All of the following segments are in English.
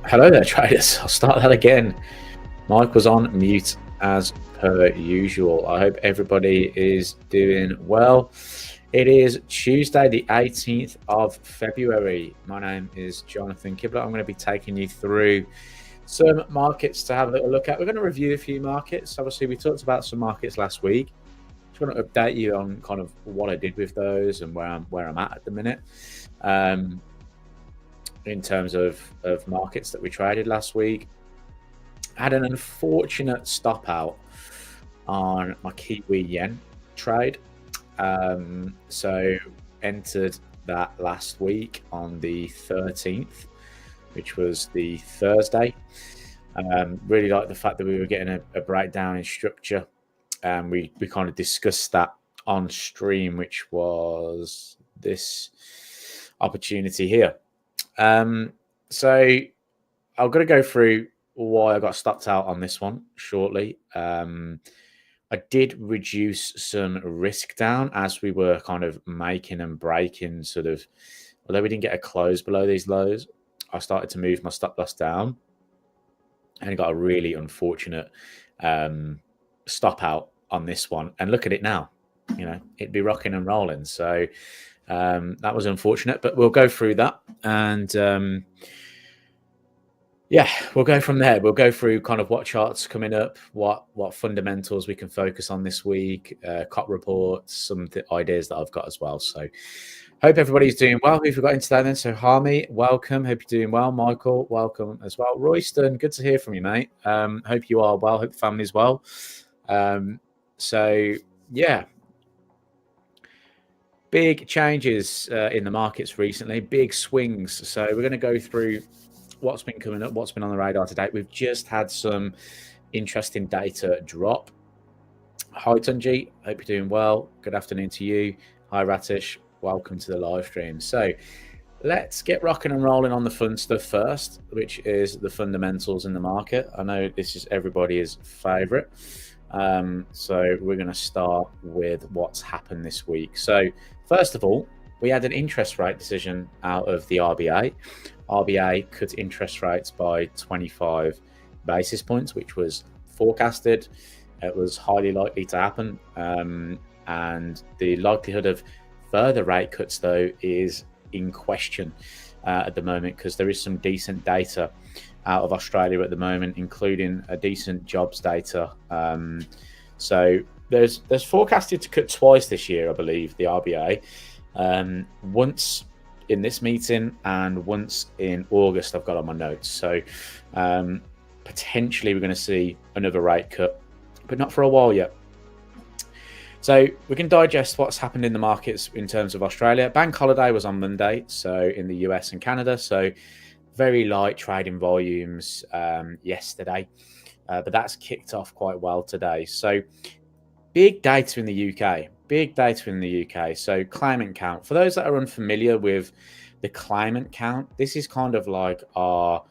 Hello there, traders. I'll start that again. Mike was on mute as per usual. I hope everybody is doing well. It is Tuesday, the 18th of February. My name is Jonathan Kibler. I'm going to be taking you through some markets to have a little look at. We're going to review a few markets. Obviously, we talked about some markets last week. Just want to update you on kind of what I did with those and where I'm at the minute. In terms of markets that we traded last week. I had an unfortunate stop out on my Kiwi yen trade. So entered that last week on the 13th, which was the Thursday. Really like the fact that we were getting a breakdown in structure. We kind of discussed that on stream, which was this opportunity here. So I'm going to go through why I got stopped out on this one shortly. I did reduce some risk down as we were kind of making and breaking sort of, although we didn't get a close below these lows, I started to move my stop loss down and I got a really unfortunate stop out on this one. And look at it now, you know, it'd be rocking and rolling. So that was unfortunate, but we'll go through that and yeah, we'll go from there. We'll go through kind of what charts coming up, what fundamentals we can focus on this week, COP reports, some of the ideas that I've got as well. So hope everybody's doing well. Who've we got in today then? So Harmy, welcome. Hope you're doing well. Michael, welcome as well. Royston, good to hear from you, mate. Hope you are well. Hope the family's well. So yeah. Big changes in the markets recently, big swings. So we're going to go through what's been coming up, what's been on the radar today. We've just had some interesting data drop. Hi, Tunji. Hope you're doing well. Good afternoon to you. Hi, Ratish. Welcome to the live stream. So let's get rocking and rolling on the fun stuff first, which is the fundamentals in the market. I know this is everybody's favorite. So we're going to start with what's happened this week. So first of all, we had an interest rate decision out of the RBA. RBA cut interest rates by 25 basis points, which was forecasted. It was highly likely to happen. And the likelihood of further rate cuts, though, is in question at the moment because there is some decent data out of Australia at the moment, including a decent jobs data. So there's forecasted to cut twice this year, I believe, the RBA. Once in this meeting and once in August, I've got on my notes. So potentially we're going to see another rate cut, but not for a while yet. So we can digest what's happened in the markets in terms of Australia. Bank holiday was on Monday, so in the US and Canada. So very light trading volumes yesterday, but that's kicked off quite well today. So big data in the UK. Big data in the UK. So claimant count. For those that are unfamiliar with the claimant count, this is kind of like our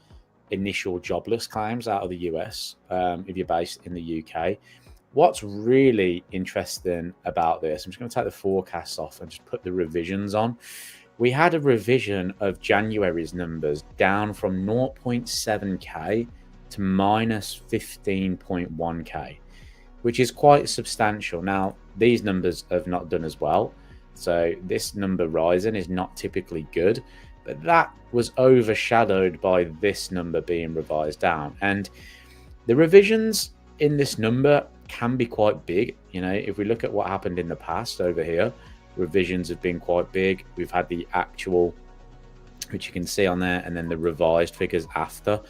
initial jobless claims out of the US if you're based in the UK. What's really interesting about this, I'm just going to take the forecasts off and just put the revisions on. We had a revision of January's numbers down from 0.7k to minus 15.1k, which is quite substantial. Now, these numbers have not done as well. So this number rising is not typically good, but that was overshadowed by this number being revised down. And the revisions in this number can be quite big. You know, if we look at what happened in the past over here, revisions have been quite big. We've had the actual, which you can see on there, and then the revised figures after.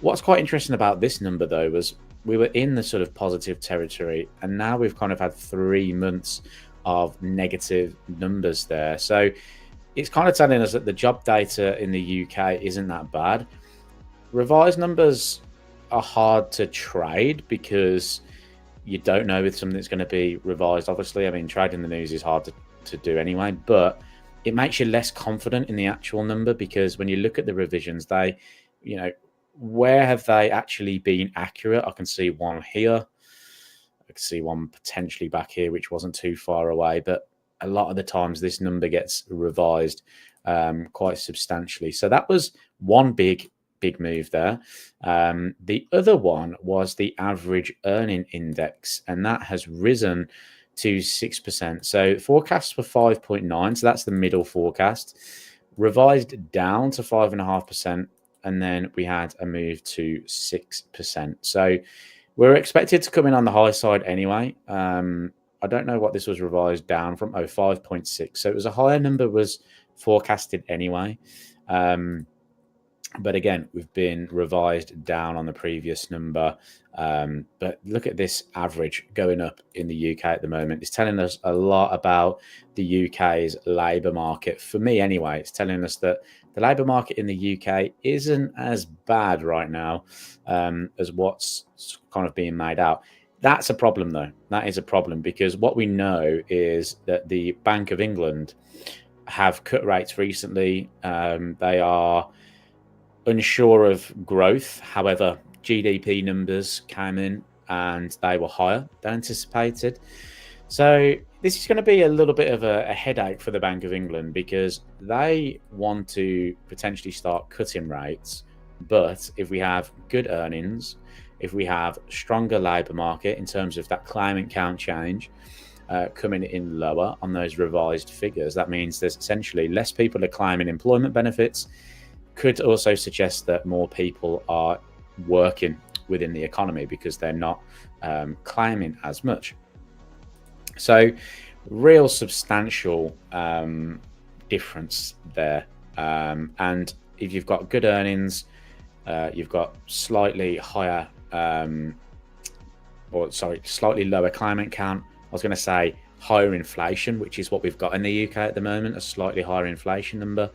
What's quite interesting about this number, though, was we were in the sort of positive territory, and now we've kind of had 3 months of negative numbers there. So it's kind of telling us that the job data in the UK isn't that bad. Revised numbers are hard to trade because you don't know if something's going to be revised. Obviously, I mean, trading the news is hard to do anyway, but it makes you less confident in the actual number because when you look at the revisions, they, you know, where have they actually been accurate? I can see one here. I can see one potentially back here, which wasn't too far away. But a lot of the times this number gets revised quite substantially. So that was one big big move there. The other one was the average earning index, and that has risen to 6%. So forecasts were 5.9, so that's the middle forecast, revised down to 5.5%, and then we had a move to 6%. So we're expected to come in on the high side anyway. I don't know what this was revised down from. 5.6. So it was a higher number was forecasted anyway. But again, we've been revised down on the previous number. But look at this average going up in the UK at the moment. It's telling us a lot about the UK's labour market. For me anyway, it's telling us that the labour market in the UK isn't as bad right now as what's kind of being made out. That's a problem, though. That is a problem, because what we know is that the Bank of England have cut rates recently. They are unsure of growth. However, GDP numbers came in and they were higher than anticipated. So this is going to be a little bit of a headache for the Bank of England, because they want to potentially start cutting rates. But if we have good earnings, if we have stronger labour market in terms of that climate count change coming in lower on those revised figures, that means there's essentially less people are claiming employment benefits. Could also suggest that more people are working within the economy because they're not claiming as much. So real substantial difference there. And if you've got good earnings, you've got slightly higher slightly lower climate count. I was going to say higher inflation, which is what we've got in the UK at the moment, a slightly higher inflation number.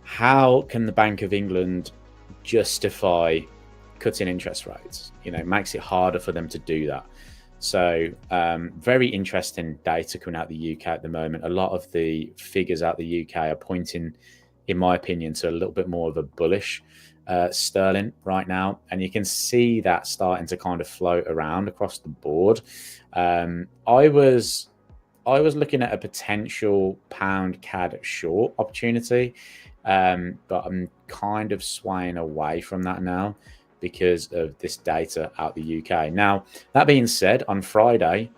How can the Bank of England justify cutting interest rates? You know, it makes it harder for them to do that. So very interesting data coming out of the UK at the moment. A lot of the figures out the UK are pointing, in my opinion, to a little bit more of a bullish sterling right now, and you can see that starting to kind of float around across the board. I was looking at a potential pound CAD short opportunity, but I'm kind of swaying away from that now because of this data out the UK. Now, that being said, on Friday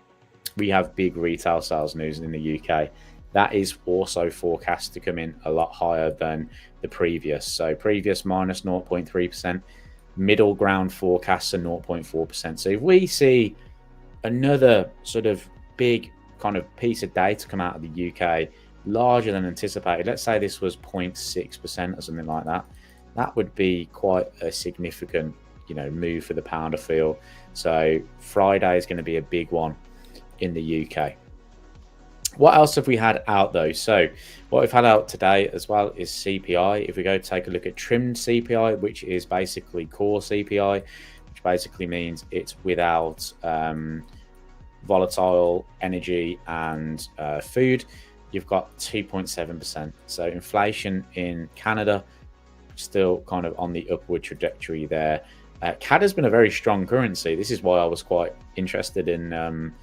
we have big retail sales news in the UK. That is also forecast to come in a lot higher than the previous. So previous minus 0.3%, middle ground forecasts are 0.4%. So if we see another sort of big kind of piece of data come out of the UK larger than anticipated, let's say this was 0.6% or something like that, that would be quite a significant, you know, move for the pound, I feel. So Friday is going to be a big one in the UK. What else have we had out though? So what we've had out today as well is CPI. If we go take a look at trimmed CPI, which is basically core CPI, which basically means it's without volatile energy and food, you've got 2.7%. So inflation in Canada still kind of on the upward trajectory there. CAD has been a very strong currency. This is why I was quite interested in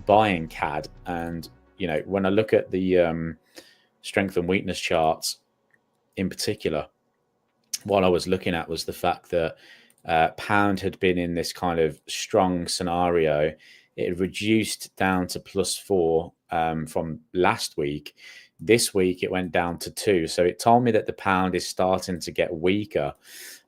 buying CAD. And you know, when I look at the strength and weakness charts in particular, what I was looking at was the fact that pound had been in this kind of strong scenario. It had reduced down to +4 from last week. This week it went down to 2. So it told me that the pound is starting to get weaker.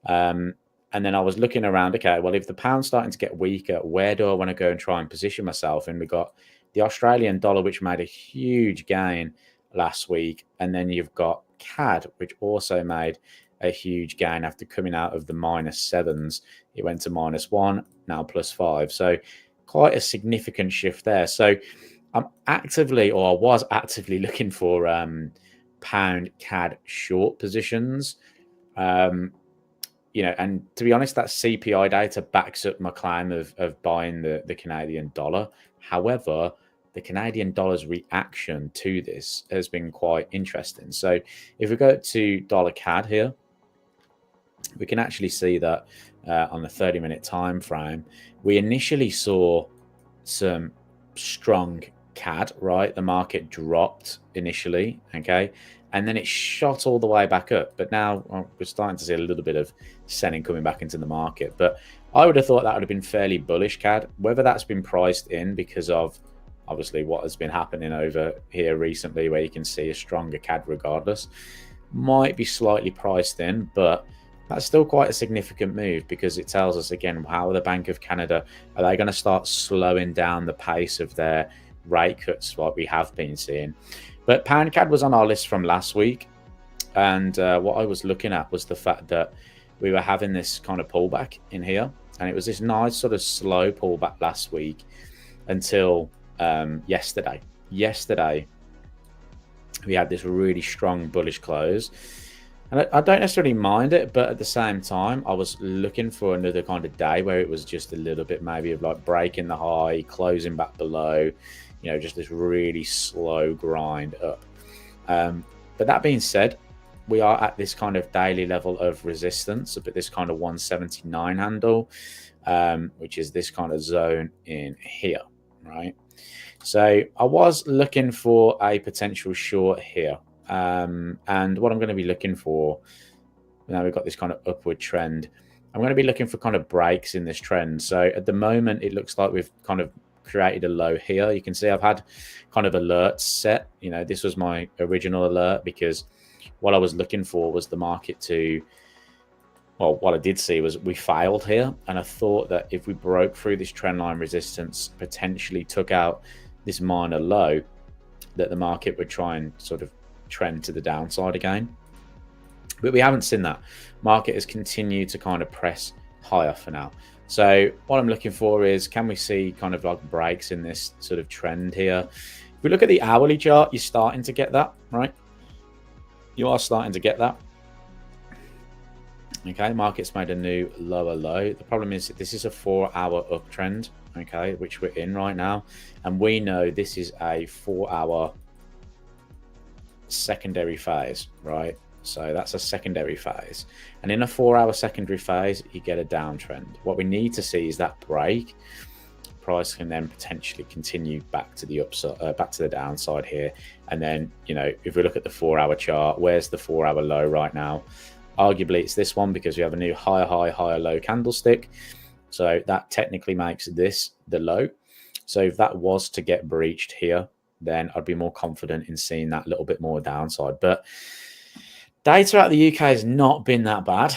And then I was looking around, okay, well, if the pound's starting to get weaker, where do I want to go and try and position myself? And we got the Australian dollar, which made a huge gain last week. And then you've got CAD, which also made a huge gain after coming out of the -7s. It went to -1, now +5. So quite a significant shift there. So I'm actively, or I was actively looking for pound CAD short positions. You know, and to be honest, that CPI data backs up my claim of buying the Canadian dollar. However, the Canadian dollar's reaction to this has been quite interesting. So if we go to dollar CAD here, we can actually see that on the 30-minute time frame, we initially saw some strong CAD, right? The market dropped initially, okay? and then it shot all the way back up. But now we're starting to see a little bit of selling coming back into the market. But I would have thought that would have been fairly bullish CAD. Whether that's been priced in because of obviously what has been happening over here recently, where you can see a stronger CAD regardless, might be slightly priced in, but that's still quite a significant move, because it tells us again, how the Bank of Canada, are they going to start slowing down the pace of their rate cuts like we have been seeing? But pound CAD was on our list from last week, and what I was looking at was the fact that we were having this kind of pullback in here, and it was this nice sort of slow pullback last week until yesterday. Yesterday we had this really strong bullish close, and I don't necessarily mind it, but at the same time I was looking for another kind of day where it was just a little bit maybe of like breaking the high, closing back below, you know, just this really slow grind up. But that being said, we are at this kind of daily level of resistance up at this kind of 179 handle, which is this kind of zone in here, right? So I was looking for a potential short here, and what I'm going to be looking for, now we've got this kind of upward trend, I'm going to be looking for kind of breaks in this trend. So at the moment it looks like we've kind of created a low here. You can see I've had kind of alerts set. You know, this was my original alert, because what I was looking for was the market to, well, what I did see was we failed here, and I thought that if we broke through this trend line resistance, potentially took out this minor low, that the market would try and sort of trend to the downside again. But we haven't seen that. Market has continued to kind of press higher for now. So what I'm looking for is, can we see kind of like breaks in this sort of trend here? If we look at the hourly chart, you're starting to get that, right? You are starting to get that. Okay, market's made a new lower low. The problem is that this is a 4-hour uptrend, okay, which we're in right now. And we know this is a 4-hour secondary phase, right? So that's a secondary phase. And in a 4-hour secondary phase, you get a downtrend. What we need to see is that break. Price can then potentially continue back to the upside, back to the downside here. And then, you know, if we look at the 4-hour chart, where's the 4-hour low right now? Arguably it's this one, because we have a new higher high, higher low candlestick. So that technically makes this the low. So if that was to get breached here, then I'd be more confident in seeing that little bit more downside. But data out of the UK has not been that bad,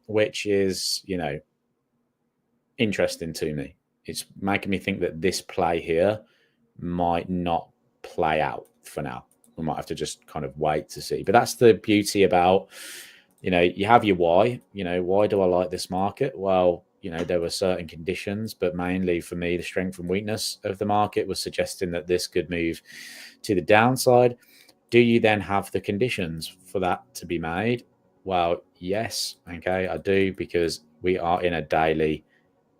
which is, you know, interesting to me. It's making me think that this play here might not play out for now. We might have to just kind of wait to see. But that's the beauty about, you know, you have your why. You know, why do I like this market? Well, you know, there were certain conditions, but mainly for me, the strength and weakness of the market was suggesting that this could move to the downside. Do you then have the conditions for that to be made? Well, yes. Okay, I do, because we are in a daily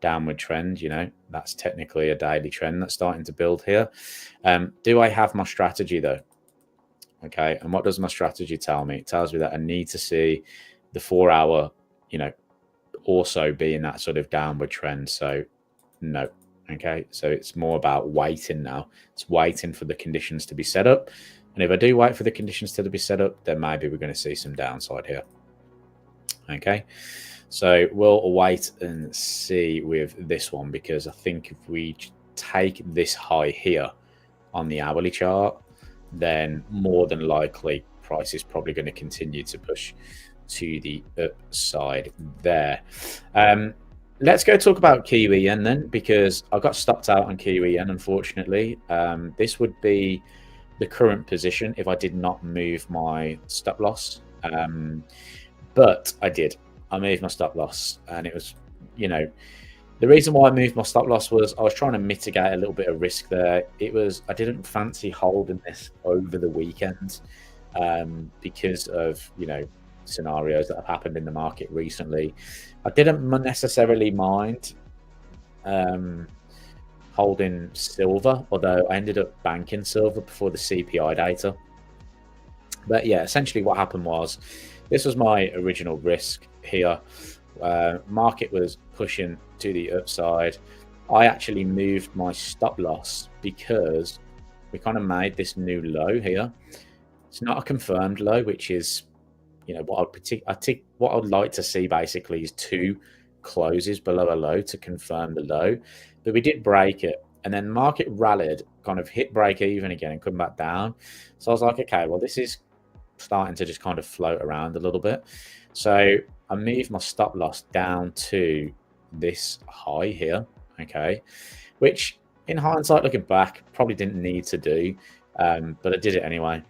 downward trend. You know, that's technically a daily trend that's starting to build here. Do I have my strategy though? Okay, and what does my strategy tell me? It tells me that I need to see the 4-hour, you know, also be in that sort of downward trend. So no. Okay, so it's more about waiting now. It's waiting for the conditions to be set up. And if I do wait for the conditions to be set up, then maybe we're going to see some downside here. Okay, so we'll wait and see with this one, because I think if we take this high here on the hourly chart, then more than likely price is probably going to continue to push to the upside there. Let's go talk about Kiwi yen then, because I got stopped out on Kiwi yen, unfortunately. This would be the current position if I did not move my stop loss. But I did. I moved my stop loss, and it was, you know, the reason why I moved my stop loss was I was trying to mitigate a little bit of risk there. It was, I didn't fancy holding this over the weekend because of, you know, scenarios that have happened in the market recently. I didn't necessarily mind holding silver, although I ended up banking silver before the CPI data. But yeah, essentially what happened was, this was my original risk here. Market was pushing to the upside. I actually moved my stop loss because we kind of made this new low here. It's not a confirmed low, which is, you know, what I'd like to see basically is 2 closes below a low to confirm the low. But we did break it, and then the market rallied, kind of hit break even again and come back down. So I was like, okay, well, this is starting to just kind of float around a little bit. So I moved my stop loss down to this high here, okay, which in hindsight, looking back, probably didn't need to do, but I did it anyway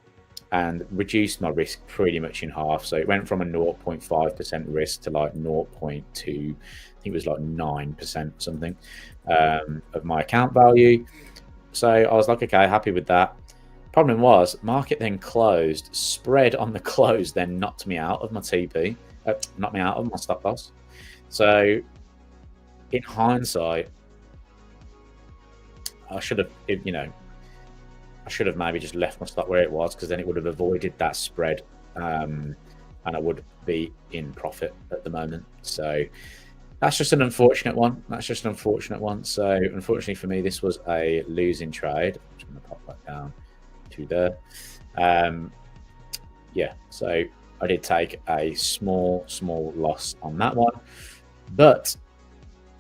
and reduced my risk pretty much in half. So it went from a 0.5% risk to like 0.2, I think it was like 9% something of my account value. So I was like, okay, happy with that. Problem was, market then closed, spread on the close then knocked me out of my TP, knocked me out of my stop loss. So in hindsight, I should have, you know, I should have maybe just left my stop where it was, because then it would have avoided that spread, and I would be in profit at the moment. So that's just an unfortunate one. So unfortunately for me, this was a losing trade. I'm just going to pop that down to there. Yeah, so I did take a small loss on that one, but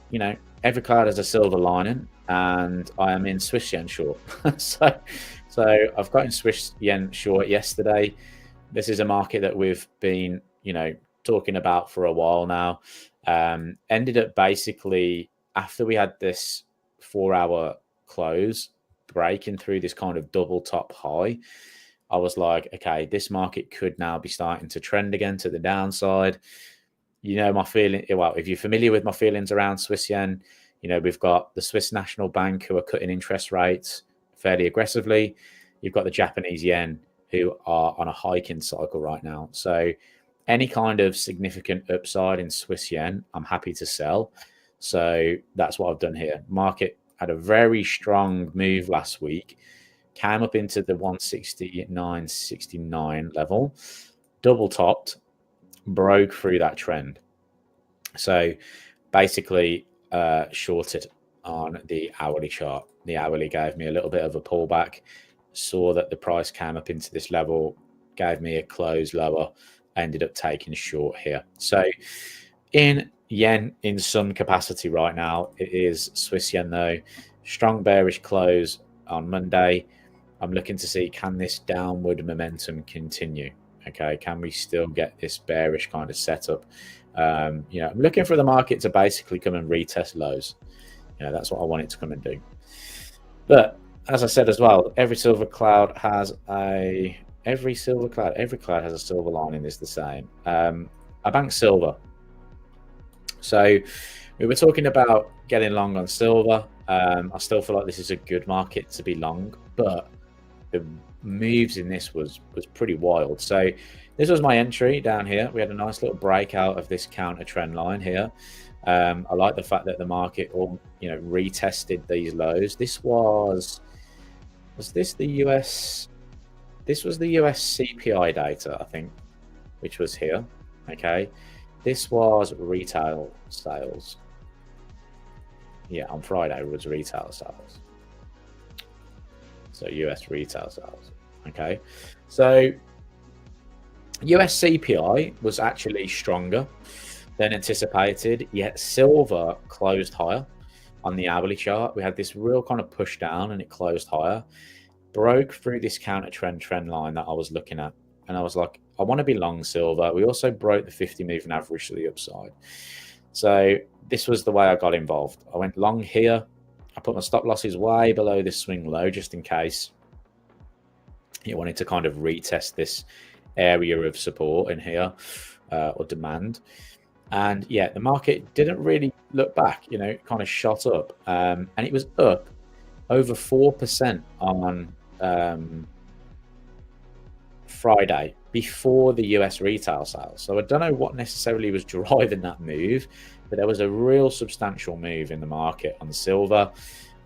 you know, every cloud has a silver lining, and I am in Swiss yen short. so I've got in Swiss yen short yesterday. This is a market that we've been, you know, talking about for a while now. Ended up basically, after we had this 4-hour close, breaking through this kind of double top high, I was like, okay, this market could now be starting to trend again to the downside. You know, my feeling, well, if you're familiar with my feelings around Swiss yen, you know, we've got the Swiss National Bank who are cutting interest rates fairly aggressively. You've got the Japanese yen who are on a hiking cycle right now. So any kind of significant upside in Swiss yen, I'm happy to sell. So that's what I've done here. Market had a very strong move last week, came up into the 169.69 level, double topped, broke through that trend. So basically shorted on the hourly chart. The hourly gave me a little bit of a pullback, saw that the price came up into this level, gave me a close lower, ended up taking short here. So in yen in some capacity right now, it is Swiss yen though. Strong bearish close on Monday. I'm looking to see, can this downward momentum continue? Okay, can we still get this bearish kind of setup? You know, I'm looking for the market to basically come and retest lows. You know, that's what I want it to come and do. But as I said as well, every cloud has a silver lining is the same. I bank silver. So we were talking about getting long on silver. I still feel like this is a good market to be long, but the moves in this was pretty wild. So this was my entry down here. We had a nice little breakout of this counter trend line here. I like the fact that the market all, you know, retested these lows. This was this the US? This was the US CPI data, I think, which was here. Okay, this was retail sales. Yeah, on Friday was retail sales. So US retail sales. Okay, so US CPI was actually stronger than anticipated, yet silver closed higher on the hourly chart. We had this real kind of push down and it closed higher, broke through this counter trend line that I was looking at. And I was like, I want to be long silver. We also broke the 50 moving average to the upside. So this was the way I got involved. I went long here. I put my stop losses way below this swing low, just in case you wanted to kind of retest this area of support in here or demand. And yeah, the market didn't really look back, you know, it kind of shot up. And it was up over 4% on Friday before the US retail sales. So I don't know what necessarily was driving that move, but there was a real substantial move in the market on silver.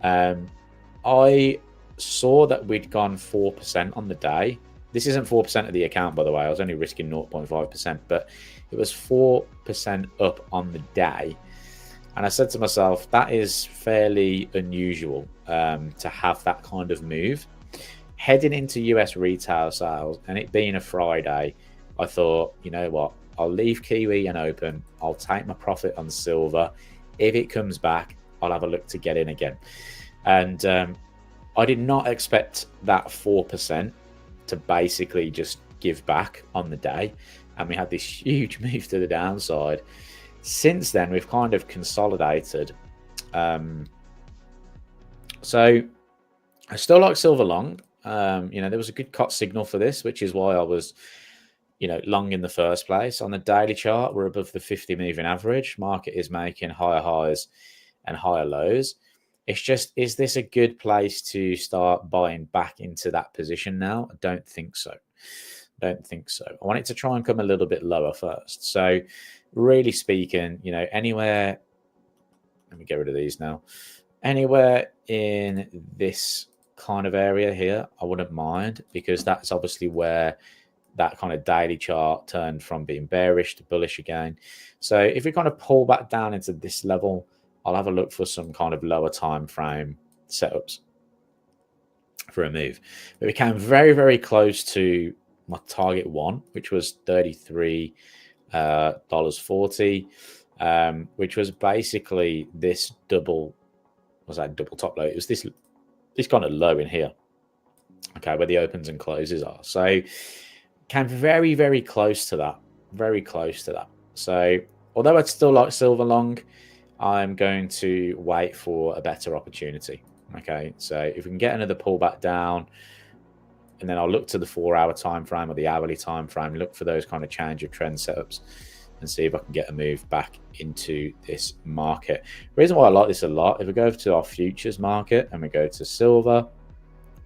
I saw that we'd gone 4% on the day. This isn't 4% of the account, by the way. I was only risking 0.5%, but it was 4% up on the day. And I said to myself, that is fairly unusual to have that kind of move. Heading into US retail sales and it being a Friday, I thought, you know what, I'll leave Kiwi and open. I'll take my profit on silver. If it comes back, I'll have a look to get in again. And I did not expect that 4% to basically just give back on the day. And we had this huge move to the downside. Since then, we've kind of consolidated. So I still like silver long. You know, there was a good cut signal for this, which is why I was, you know, long in the first place. On the daily chart, we're above the 50 moving average. Market is making higher highs and higher lows. It's just, is this a good place to start buying back into that position now? I don't think so. Don't think so. I want it to try and come a little bit lower first. So really speaking, you know, anywhere, let me get rid of these now. Anywhere in this kind of area here, I wouldn't mind, because that's obviously where that kind of daily chart turned from being bearish to bullish again. So if we kind of pull back down into this level, I'll have a look for some kind of lower time frame setups for a move. But we came very, very close to my target one, which was $33.40, which was basically this double, was that double top low? It was this kind of low in here, okay, where the opens and closes are. So came very, very close to that, very close to that. So although I'd still like silver long, I'm going to wait for a better opportunity. Okay, so if we can get another pullback down, and then I'll look to the 4-hour time frame or the hourly time frame, look for those kind of change of trend setups, and see if I can get a move back into this market. The reason why I like this a lot, if we go over to our futures market and we go to silver,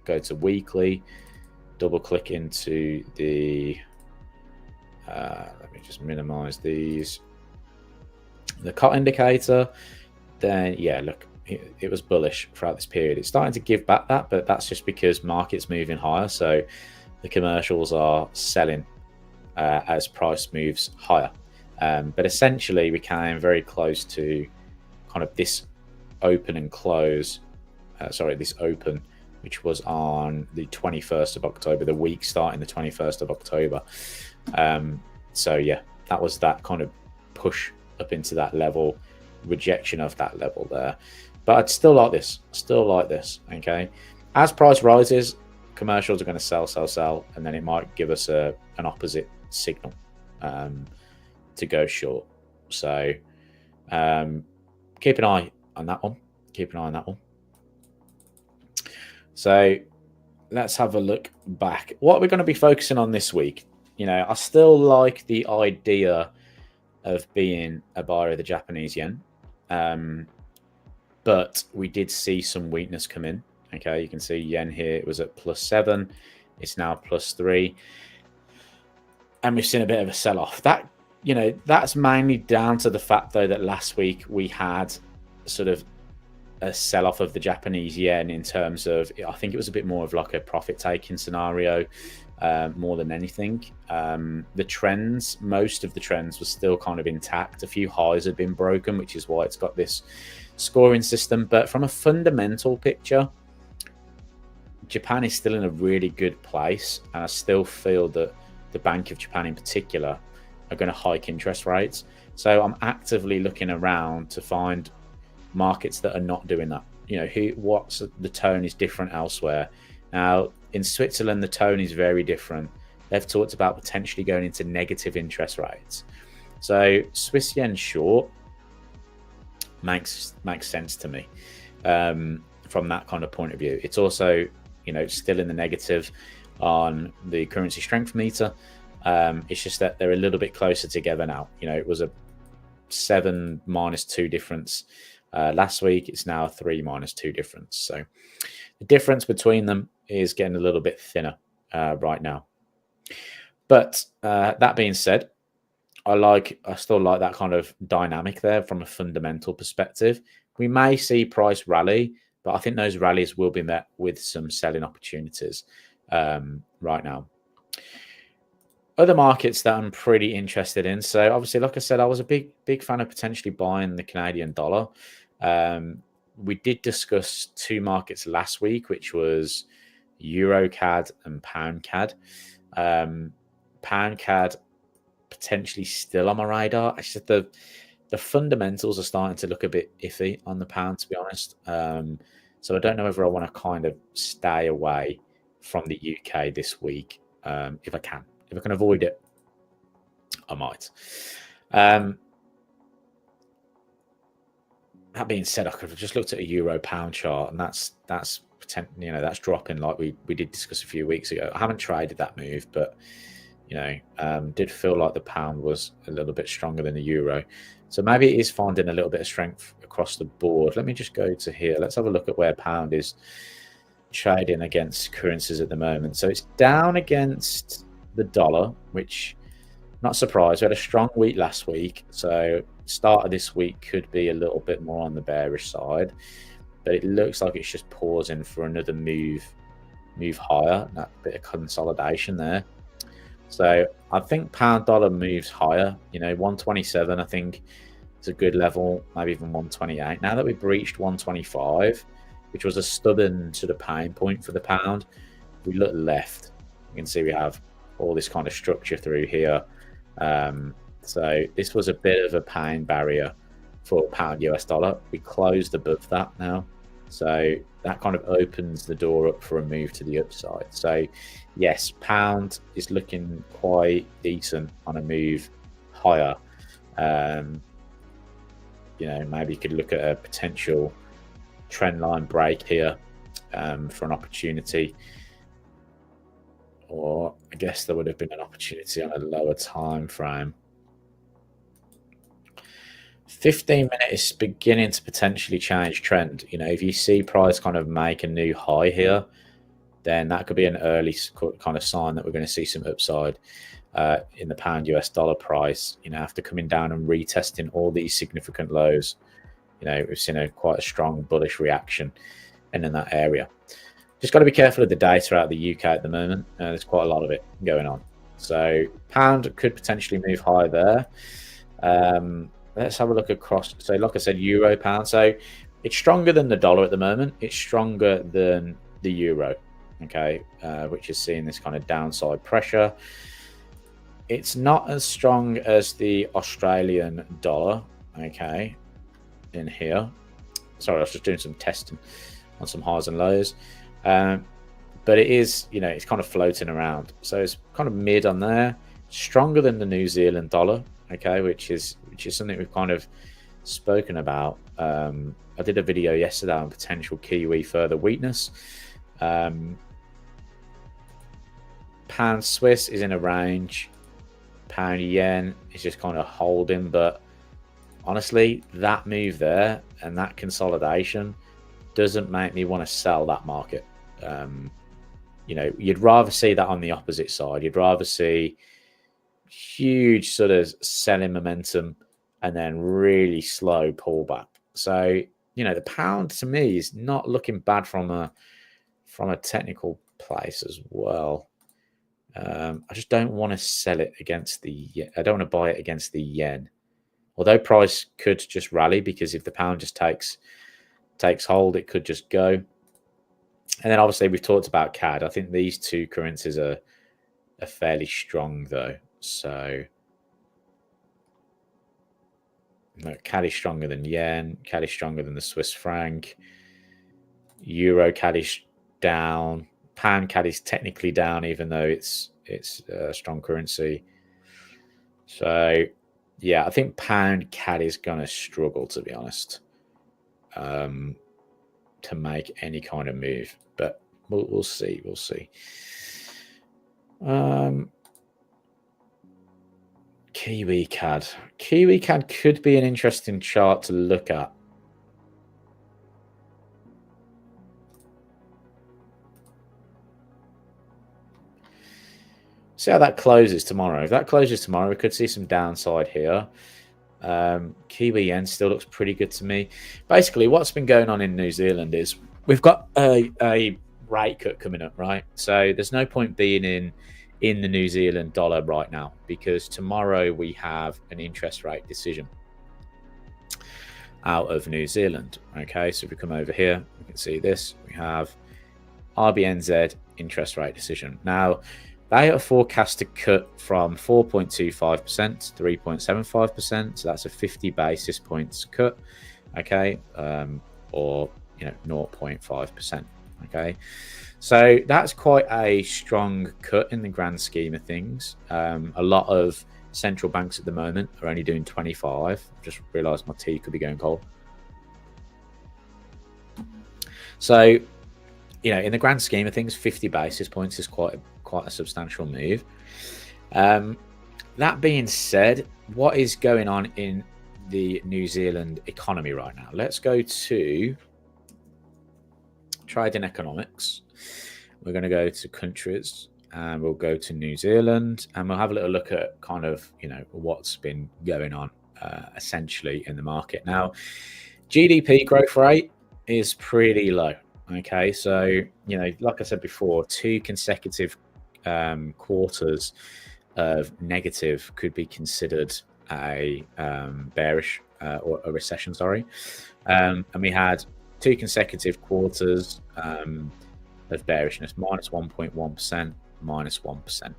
go to weekly, double click into the, let me just minimize these, the cut indicator, then yeah, look, it was bullish throughout this period. It's starting to give back that, but that's just because market's moving higher. So the commercials are selling as price moves higher. But essentially we came very close to kind of this open and close, this open, which was on the 21st of October, the week starting the 21st of October. So yeah, that was that kind of push up into that level, rejection of that level there. But I'd still like this, okay? As price rises, commercials are going to sell, and then it might give us an opposite signal to go short. So keep an eye on that one. So let's have a look back. What we're going to be focusing on this week, you know, I still like the idea of being a buyer of the Japanese yen. But we did see some weakness come in. Okay, you can see yen here, it was at +7. It's now +3. And we've seen a bit of a sell-off. That, you know, that's mainly down to the fact, though, that last week we had sort of a sell-off of the Japanese yen in terms of, I think it was a bit more of like a profit-taking scenario more than anything. The trends, most of the trends were still kind of intact. A few highs had been broken, which is why it's got this scoring system. But from a fundamental picture, Japan is still in a really good place, and I still feel that the Bank of Japan in particular are going to hike interest rates. So I'm actively looking around to find markets that are not doing that. You know, what's the tone is different elsewhere. Now in Switzerland, the tone is very different. They've talked about potentially going into negative interest rates. So Swiss yen short makes sense to me from that kind of point of view. It's also, you know, still in the negative on the currency strength meter. It's just that they're a little bit closer together now. You know, it was a 7 -2 difference last week. It's now a 3 -2 difference. So the difference between them is getting a little bit thinner right now. But that being said, I still like that kind of dynamic there from a fundamental perspective. We may see price rally, but I think those rallies will be met with some selling opportunities right now. Other markets that I'm pretty interested in. So obviously, like I said, I was a big fan of potentially buying the Canadian dollar. We did discuss two markets last week, which was Euro CAD and Pound CAD. Pound CAD potentially still on my radar. It's just the fundamentals are starting to look a bit iffy on the pound, to be honest. So I don't know whether I want to kind of stay away from the UK this week. If I can avoid it, I might. That being said, I could have just looked at a euro pound chart, and that's dropping like we did discuss a few weeks ago. I haven't traded that move, but did feel like the pound was a little bit stronger than the euro. So maybe it is finding a little bit of strength across the board. Let me just go to here. Let's have a look at where pound is trading against currencies at the moment. So it's down against the dollar, which, not surprised. We had a strong week last week. So start of this week could be a little bit more on the bearish side. But it looks like it's just pausing for another move higher. That bit of consolidation there. So I think pound dollar moves higher. 127, I think, is a good level, maybe even 128. Now that we've reached 125, which was a stubborn sort of pain point for the pound, if we look left, you can see we have all this kind of structure through here. So this was a bit of a pain barrier for pound US dollar. We closed above that now. So that kind of opens the door up for a move to the upside. So yes, pound is looking quite decent on a move higher. Maybe you could look at a potential trend line break here for an opportunity. Or I guess there would have been an opportunity on a lower time frame. 15-minute is beginning to potentially change trend. If you see price kind of make a new high here, then that could be an early kind of sign that we're going to see some upside in the pound US dollar price. After coming down and retesting all these significant lows, we've seen quite a strong bullish reaction in that area. Just got to be careful of the data out of the UK at the moment. There's quite a lot of it going on. So pound could potentially move higher there. Let's have a look across. So like I said, euro pound. So it's stronger than the dollar at the moment. It's stronger than the euro, okay, which is seeing this kind of downside pressure. It's not as strong as the Australian dollar, okay, in here. Sorry, I was just doing some testing on some highs and lows. But it is, it's kind of floating around. So it's kind of mid on there. Stronger than the New Zealand dollar, okay, which is something we've kind of spoken about. I did a video yesterday on potential Kiwi further weakness. Pound Swiss is in a range. Pound yen is just kind of holding, but honestly, that move there and that consolidation doesn't make me want to sell that market. You'd rather see that on the opposite side. You'd rather see huge sort of selling momentum and then really slow pullback. So the pound to me is not looking bad from a technical place as well. I just don't want to sell it against I don't want to buy it against the yen, although price could just rally, because if the pound just takes hold, it could just go. And then obviously we've talked about CAD. I think these two currencies are fairly strong though. So CAD is stronger than yen. CAD is stronger than the Swiss franc. Euro CAD is down. Pound CAD is technically down, even though it's a strong currency. So yeah, I think pound CAD is going to struggle, to be honest, to make any kind of move. But we'll see. We'll see. Kiwi CAD. Kiwi CAD could be an interesting chart to look at. See how that closes tomorrow. If that closes tomorrow, we could see some downside here. Kiwi yen still looks pretty good to me. Basically, what's been going on in New Zealand is we've got a rate cut coming up, right? So there's no point being in the New Zealand dollar right now, because tomorrow we have an interest rate decision out of New Zealand. Okay, so if we come over here, we can see this. We have RBNZ interest rate decision. Now, they are forecast to cut from 4.25% to 3.75%. So that's a 50 basis points cut, okay, or 0.5%. Okay, so that's quite a strong cut in the grand scheme of things. A lot of central banks at the moment are only doing 25. Just realised my tea could be going cold. So, in the grand scheme of things, 50 basis points is quite a substantial move. That being said, what is going on in the New Zealand economy right now? Let's go to trading economics. We're going to go to countries, and we'll go to New Zealand, and we'll have a little look at kind of what's been going on essentially in the market. Now, GDP growth rate is pretty low. Okay, so like I said before, 2 consecutive quarters of negative could be considered a bearish or a recession, sorry. And we had 2 consecutive quarters of bearishness, minus 1.1%, minus 1%.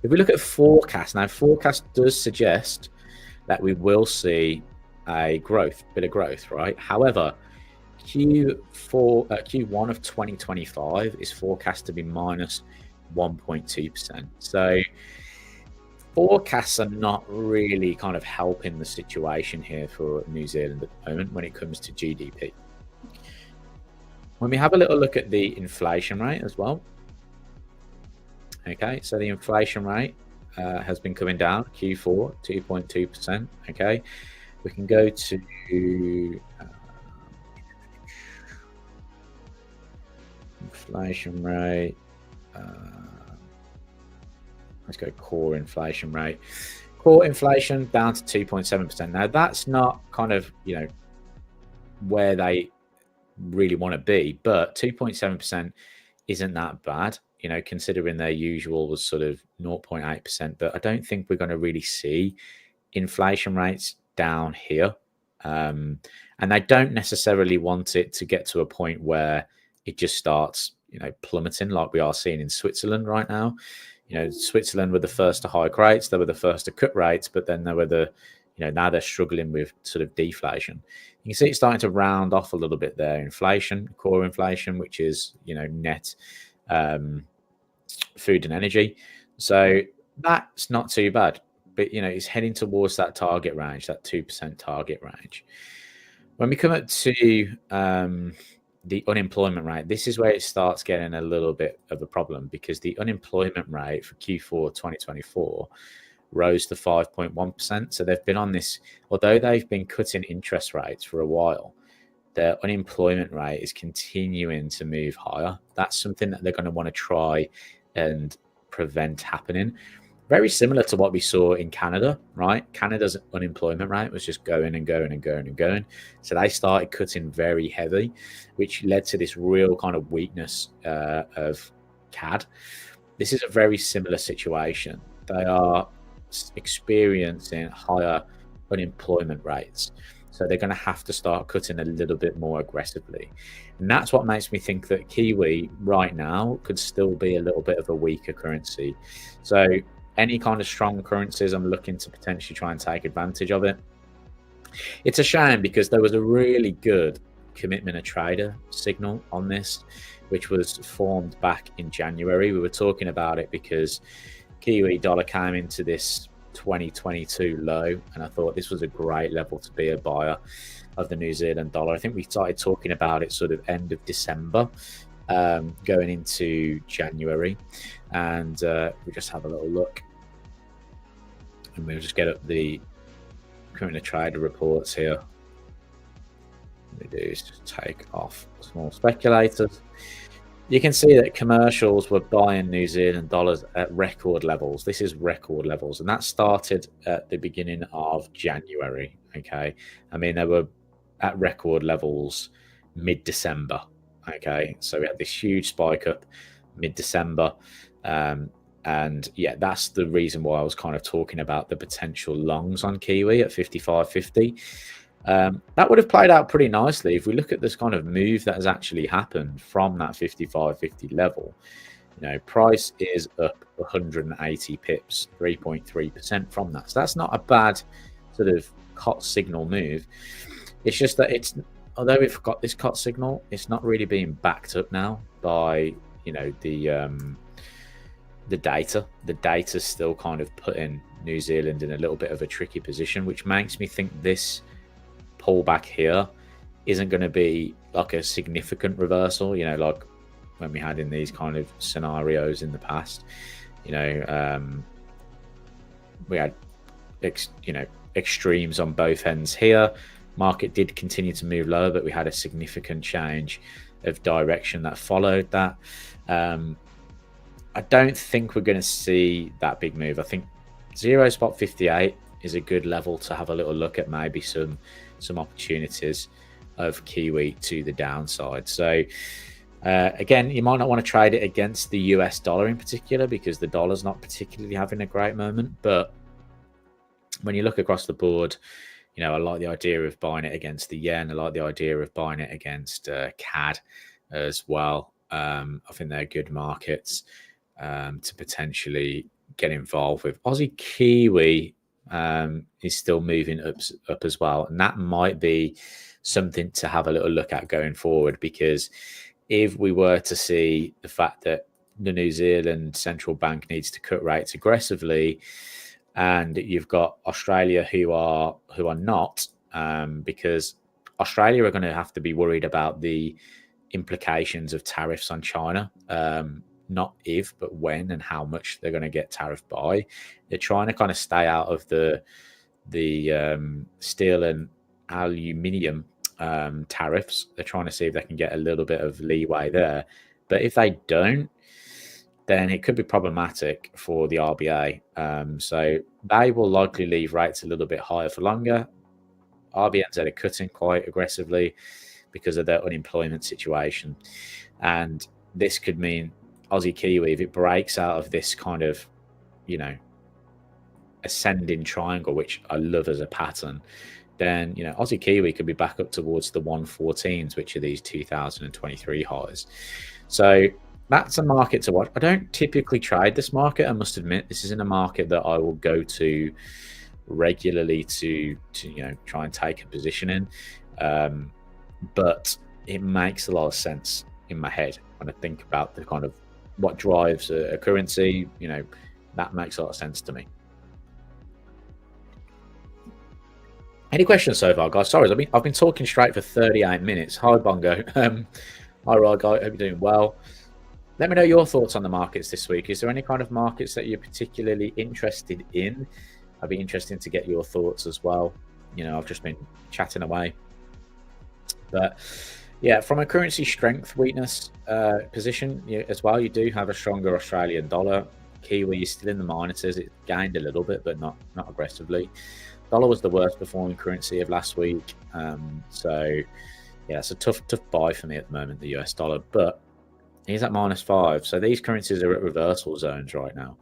If we look at forecast, now forecast does suggest that we will see a bit of growth, right? However, Q1 of 2025 is forecast to be minus 1.2%. So forecasts are not really kind of helping the situation here for New Zealand at the moment when it comes to GDP. When we have a little look at the inflation rate as well. Okay, so the inflation rate has been coming down, Q4, 2.2%. Okay, we can go to inflation rate. Let's go core inflation rate. Core inflation down to 2.7%. Now that's not kind of where they really want to be, but 2.7% isn't that bad, considering their usual was sort of 0.8%. But I don't think we're going to really see inflation rates down here, and they don't necessarily want it to get to a point where it just starts plummeting like we are seeing in Switzerland right now. Switzerland were the first to hike rates, they were the first to cut rates, but then they were now they're struggling with sort of deflation. You can see it's starting to round off a little bit there. Inflation, core inflation, which is net food and energy. So that's not too bad, but it's heading towards that target range, that 2% target range. When we come up to the unemployment rate, this is where it starts getting a little bit of a problem, because the unemployment rate for Q4 2024 rose to 5.1%. So they've been on this, although they've been cutting interest rates for a while, their unemployment rate is continuing to move higher. That's something that they're going to want to try and prevent happening. Very similar to what we saw in Canada, right? Canada's unemployment rate was just going and going and going and going. So they started cutting very heavy, which led to this real kind of weakness of CAD. This is a very similar situation. They are experiencing higher unemployment rates. So they're going to have to start cutting a little bit more aggressively. And that's what makes me think that Kiwi right now could still be a little bit of a weaker currency. So any kind of strong currencies, I'm looking to potentially try and take advantage of it. It's a shame because there was a really good commitment of trader signal on this, which was formed back in January. We were talking about it because Kiwi dollar came into this 2022 low, and I thought this was a great level to be a buyer of the New Zealand dollar. I think we started talking about it sort of end of December, going into January, and we just have a little look, and we'll just get up the current trader reports here. What we do is just take off small speculators. You can see that commercials were buying New Zealand dollars at record levels. This is record levels, and that started at the beginning of January. Okay, I mean they were at record levels mid-December. Okay, so we had this huge spike up mid-December, and yeah, that's the reason why I was kind of talking about the potential longs on Kiwi at 55.50. That would have played out pretty nicely if we look at this kind of move that has actually happened from that 55.50 level. You know, price is up 180 pips, 3.3% from that. So that's not a bad sort of cut signal move. It's just that it's, although we've got this cut signal, it's not really being backed up now by, you know, the data. The data's still kind of putting New Zealand in a little bit of a tricky position, which makes me think this pullback here isn't going to be like a significant reversal, you know, like when we had in these kind of scenarios in the past. You know, we had extremes on both ends here. Market did continue to move lower, but we had a significant change of direction that followed that. I don't think we're going to see that big move. I think 0.58 is a good level to have a little look at, maybe some opportunities of Kiwi to the downside. So again, you might not want to trade it against the US dollar in particular, because the dollar's not particularly having a great moment. But when you look across the board, you know, I like the idea of buying it against the yen. I like the idea of buying it against CAD as well. I think they're good markets to potentially get involved with. Aussie Kiwi is still moving up as well, and that might be something to have a little look at going forward, because if we were to see the fact that the New Zealand central bank needs to cut rates aggressively, and you've got Australia who are not, because Australia are going to have to be worried about the implications of tariffs on China, not if but when and how much they're going to get tariffed by. They're trying to kind of stay out of the steel and aluminium tariffs. They're trying to see if they can get a little bit of leeway there, but if they don't, then it could be problematic for the RBA. So they will likely leave rates a little bit higher for longer. RBNZ are cutting quite aggressively because of their unemployment situation, and this could mean Aussie Kiwi, if it breaks out of this kind of, you know, ascending triangle, which I love as a pattern, then, you know, Aussie Kiwi could be back up towards the 114s, which are these 2023 highs. So that's a market to watch. I don't typically trade this market, I must admit. This isn't a market that I will go to regularly to you know, try and take a position in, but it makes a lot of sense in my head when I think about the kind of what drives a currency. You know, that makes a lot of sense to me. Any questions so far, guys? Sorry, I've been talking straight for 38 minutes. Hi, Bongo. Hi, Rod. I hope you're doing well. Let me know your thoughts on the markets this week. Is there any kind of markets that you're particularly interested in? I'd be interested to get your thoughts as well. You know, I've just been chatting away. But yeah, from a currency strength weakness position as well, you do have a stronger Australian dollar. Kiwi is still in the minuses. It gained a little bit, but not aggressively. Dollar was the worst performing currency of last week. So yeah, it's a tough buy for me at the moment, the US dollar. But he's at -5. So these currencies are at reversal zones right now.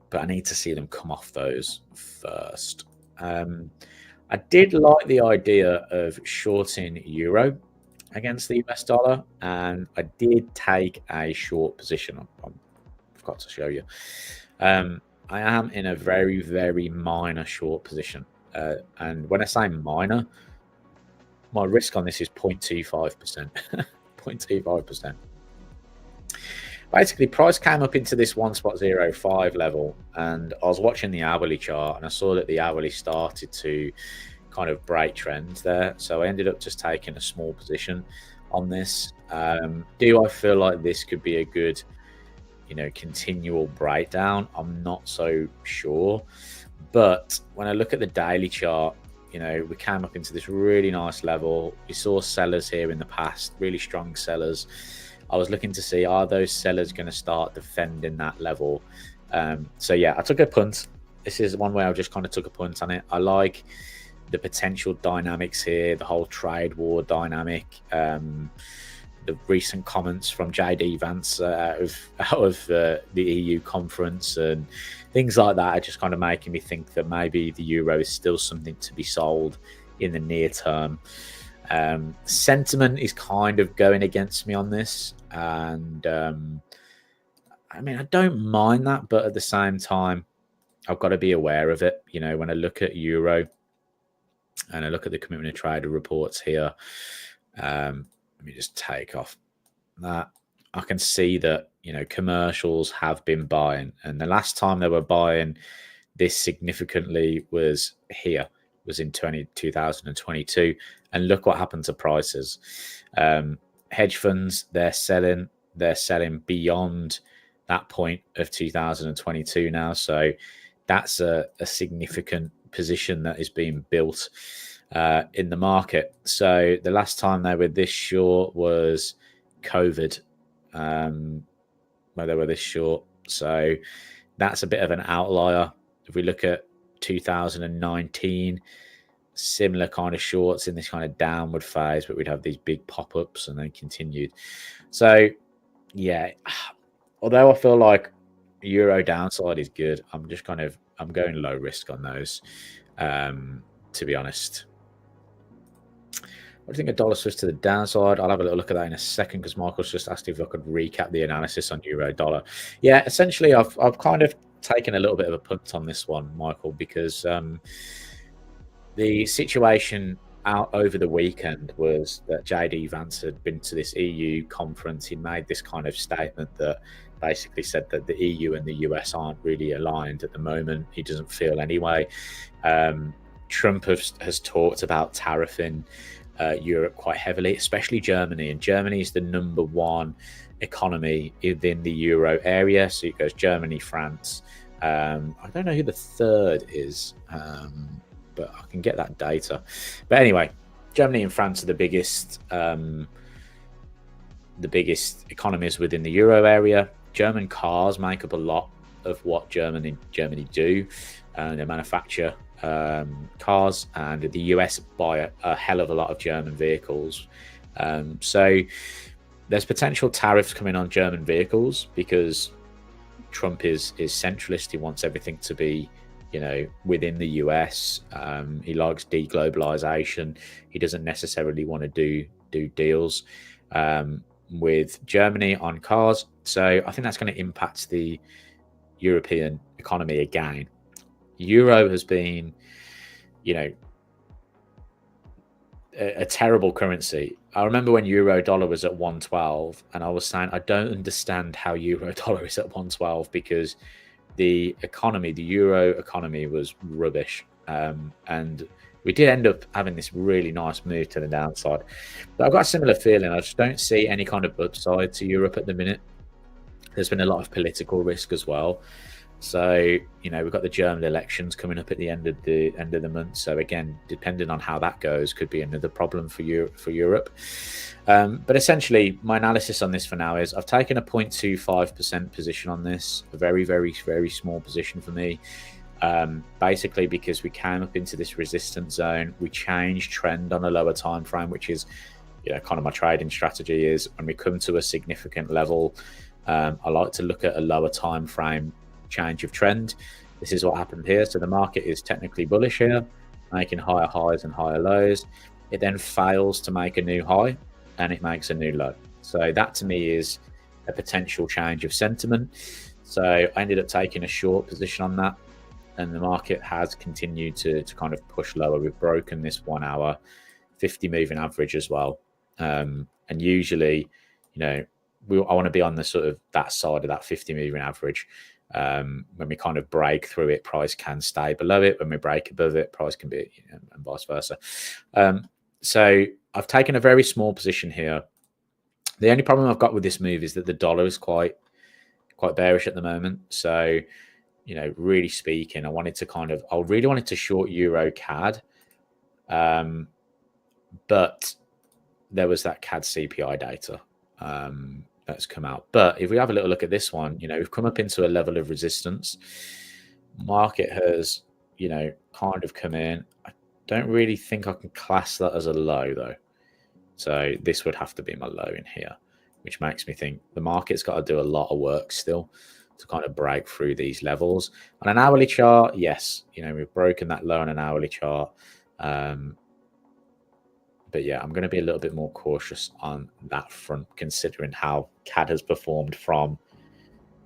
But I need to see them come off those first. I did like the idea of shorting euro against the US dollar, and I did take a short position. I forgot to show you. I am in a very, very minor short position. And when I say minor, my risk on this is 0.25%. 0.25%. Basically, price came up into this 1.05 level, and I was watching the hourly chart, and I saw that the hourly started to kind of break trends there. So I ended up just taking a small position on this. Do I feel like this could be a good, you know, continual breakdown? I'm not so sure. But when I look at the daily chart, you know, we came up into this really nice level. We saw sellers here in the past, really strong sellers. I was looking to see, are those sellers going to start defending that level? So yeah, I took a punt. This is one way I just kind of took a punt on it. I like the potential dynamics here, the whole trade war dynamic, the recent comments from JD Vance out of the EU conference and things like that are just kind of making me think that maybe the euro is still something to be sold in the near term. Sentiment is kind of going against me on this, and I mean, I don't mind that, but at the same time, I've got to be aware of it. You know, when I look at euro and I look at the commitment of trader reports here, let me just take off that. I can see that, you know, commercials have been buying, and the last time they were buying this significantly was here, was in 2022, and look what happened to prices. Hedge funds, they're selling beyond that point of 2022 now, so that's a significant position that is being built in the market. So the last time they were this short was COVID, where they were this short. So that's a bit of an outlier. If we look at 2019, similar kind of shorts in this kind of downward phase, but we'd have these big pop-ups and then continued. So yeah, although I feel like euro downside is good, I'm going low risk on those, to be honest. What do you think of dollar switch to the downside? I'll have a little look at that in a second, because Michael's just asked if I could recap the analysis on euro dollar. Yeah, essentially I've kind of taken a little bit of a punt on this one, Michael, because the situation out over the weekend was that JD Vance had been to this EU conference. He made this kind of statement that basically said that the EU and the US aren't really aligned at the moment. He doesn't feel anyway. Trump has talked about tariffing Europe quite heavily, especially Germany. And Germany is the #1 economy within the euro area. So it goes Germany, France. I don't know who the third is, but I can get that data. But anyway, Germany and France are the biggest economies within the euro area. German cars make up a lot of what Germany do. They manufacture cars, and the US buy a hell of a lot of German vehicles. So there's potential tariffs coming on German vehicles because Trump is centralist. He wants everything to be, you know, within the US. He likes deglobalization. He doesn't necessarily want to do deals with Germany on cars. So I think that's going to impact the European economy again. Euro has been, you know, a terrible currency. I remember when euro dollar was at 112, and I was saying, I don't understand how euro dollar is at 112, because the euro economy was rubbish. And we did end up having this really nice move to the downside. But I've got a similar feeling. I just don't see any kind of upside to Europe at the minute. There's been a lot of political risk as well. So, you know, we've got the German elections coming up at the end of the month. So again, depending on how that goes, could be another problem for Europe. But essentially, my analysis on this for now is I've taken a 0.25% position on this, a very, very, very small position for me. Basically because we came up into this resistance zone, we changed trend on a lower time frame, which is, you know, kind of my trading strategy is when we come to a significant level, I like to look at a lower time frame change of trend. This is what happened here. So the market is technically bullish here, making higher highs and higher lows. It then fails to make a new high and it makes a new low. So that to me is a potential change of sentiment. So I ended up taking a short position on that, and the market has continued to kind of push lower. We've broken this 1 hour 50 moving average as well. And usually, you know, I want to be on the sort of that side of that 50 moving average. When we kind of break through it, price can stay below it. When we break above it, price can be, you know, and vice versa. So I've taken a very small position here. The only problem I've got with this move is that the dollar is quite bearish at the moment. So, you know, really speaking, I really wanted to short Euro CAD, but there was that CAD CPI data that's come out. But if we have a little look at this one, you know, we've come up into a level of resistance. Market has, you know, kind of come in. I don't really think I can class that as a low though. So this would have to be my low in here, which makes me think the market's got to do a lot of work still to kind of break through these levels. On an hourly chart, yes, you know, we've broken that low on an hourly chart. But yeah, I'm going to be a little bit more cautious on that front, considering how CAD has performed from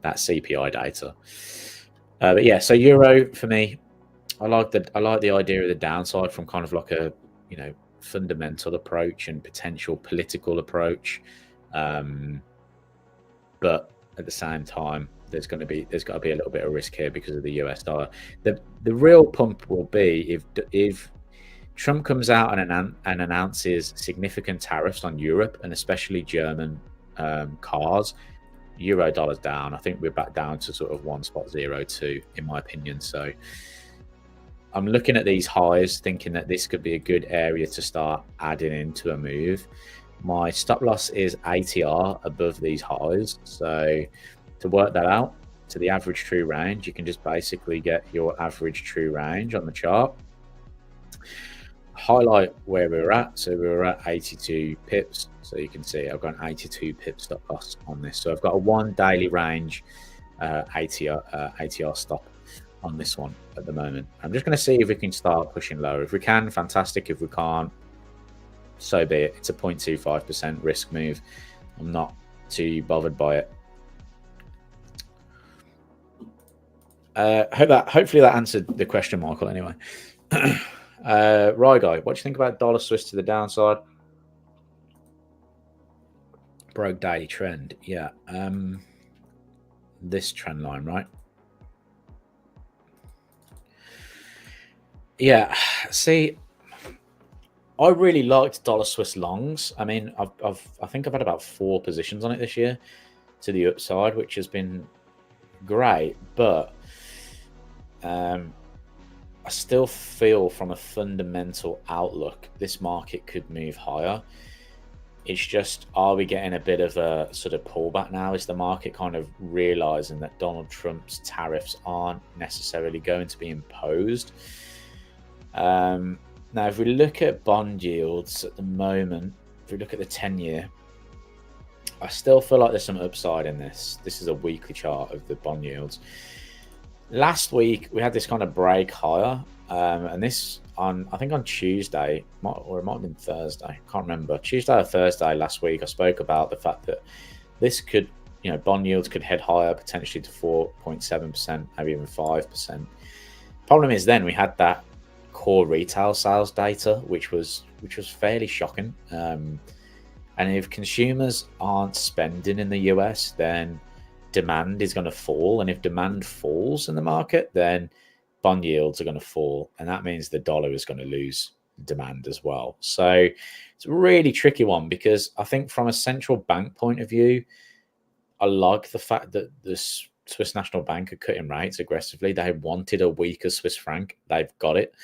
that CPI data. But yeah, so euro for me, I like the idea of the downside from kind of like a fundamental approach and potential political approach, but at the same time, there's got to be a little bit of risk here because of the US dollar. The real pump will be if Trump comes out and announces significant tariffs on Europe and especially German cars. Euro dollar's down. I think we're back down to sort of 1.02 in my opinion. So I'm looking at these highs thinking that this could be a good area to start adding into a move. My stop loss is ATR above these highs. So to work that out to the average true range, you can just basically get your average true range on the chart. Highlight where we were at. So we were at 82 pips. So you can see I've got an 82 pip stop loss on this. So I've got a 1 daily range ATR stop on this one at the moment. I'm just going to see if we can start pushing lower. If we can, fantastic. If we can't, so be it. It's a 0.25% risk move. I'm not too bothered by it. Hopefully that answered the question, Michael. Anyway, Rye guy, what do you think about dollar Swiss to the downside? Broke daily trend. Yeah. This trend line, right? Yeah. See, I really liked dollar Swiss longs. I mean, I think I've had about 4 positions on it this year to the upside, which has been great, but I still feel from a fundamental outlook, this market could move higher. It's just, are we getting a bit of a sort of pullback now? Is the market kind of realizing that Donald Trump's tariffs aren't necessarily going to be imposed? Now, if we look at bond yields at the moment, if we look at the 10-year, I still feel like there's some upside in this. This is a weekly chart of the bond yields. Last week, we had this kind of break higher, and this I think on Tuesday, or it might have been Thursday, I can't remember. Tuesday or Thursday last week, I spoke about the fact that this could, bond yields could head higher, potentially to 4.7%, maybe even 5%. Problem is then we had that core retail sales data, which was fairly shocking. And if consumers aren't spending in the US, then demand is going to fall. And if demand falls in the market, then bond yields are going to fall. And that means the dollar is going to lose demand as well. So it's a really tricky one, because I think from a central bank point of view, I like the fact that the Swiss National Bank are cutting rates aggressively. They wanted a weaker Swiss franc. They've got it.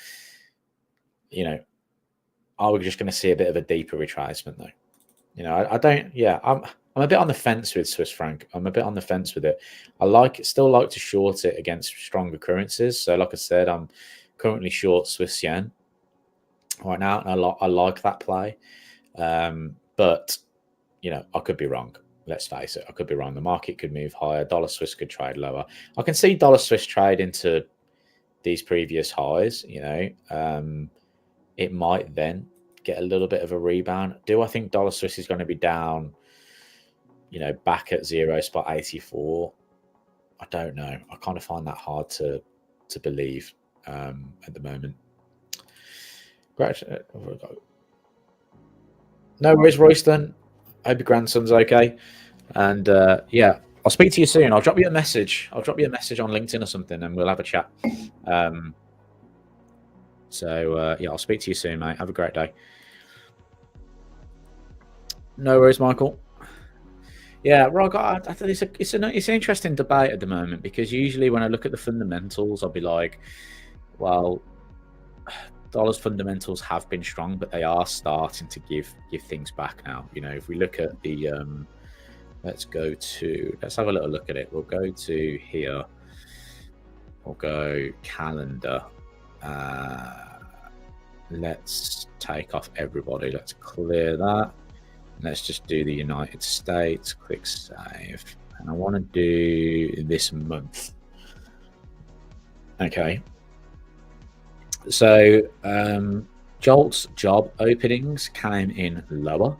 Are we just going to see a bit of a deeper retracement though? I'm a bit on the fence with Swiss franc. I'm a bit on the fence with it. Still like to short it against stronger currencies. So like I said, I'm currently short Swiss yen right now, and I like that play. But I could be wrong. Let's face it, I could be wrong. The market could move higher. Dollar Swiss could trade lower. I can see dollar Swiss trade into these previous highs. It might then get a little bit of a rebound. Do I think dollar Swiss is going to be down, back at 0.84? I don't know. I kind of find that hard to believe at the moment. Great. No worries, Royston. Hope your grandson's okay. And yeah, I'll speak to you soon. I'll drop you a message. I'll drop you a message on LinkedIn or something, and we'll have a chat. Yeah, I'll speak to you soon, mate. Have a great day. No worries, Michael. Yeah, Rog, I think it's an interesting debate at the moment, because usually when I look at the fundamentals, I'll be like, well, dollar's fundamentals have been strong, but they are starting to give things back now. If we look at the let's have a little look at it. We'll go to here. We'll go calendar. Let's take off everybody. Let's clear that. Let's just do the United States. Click save. And I want to do this month. Okay. So JOLTS job openings came in lower.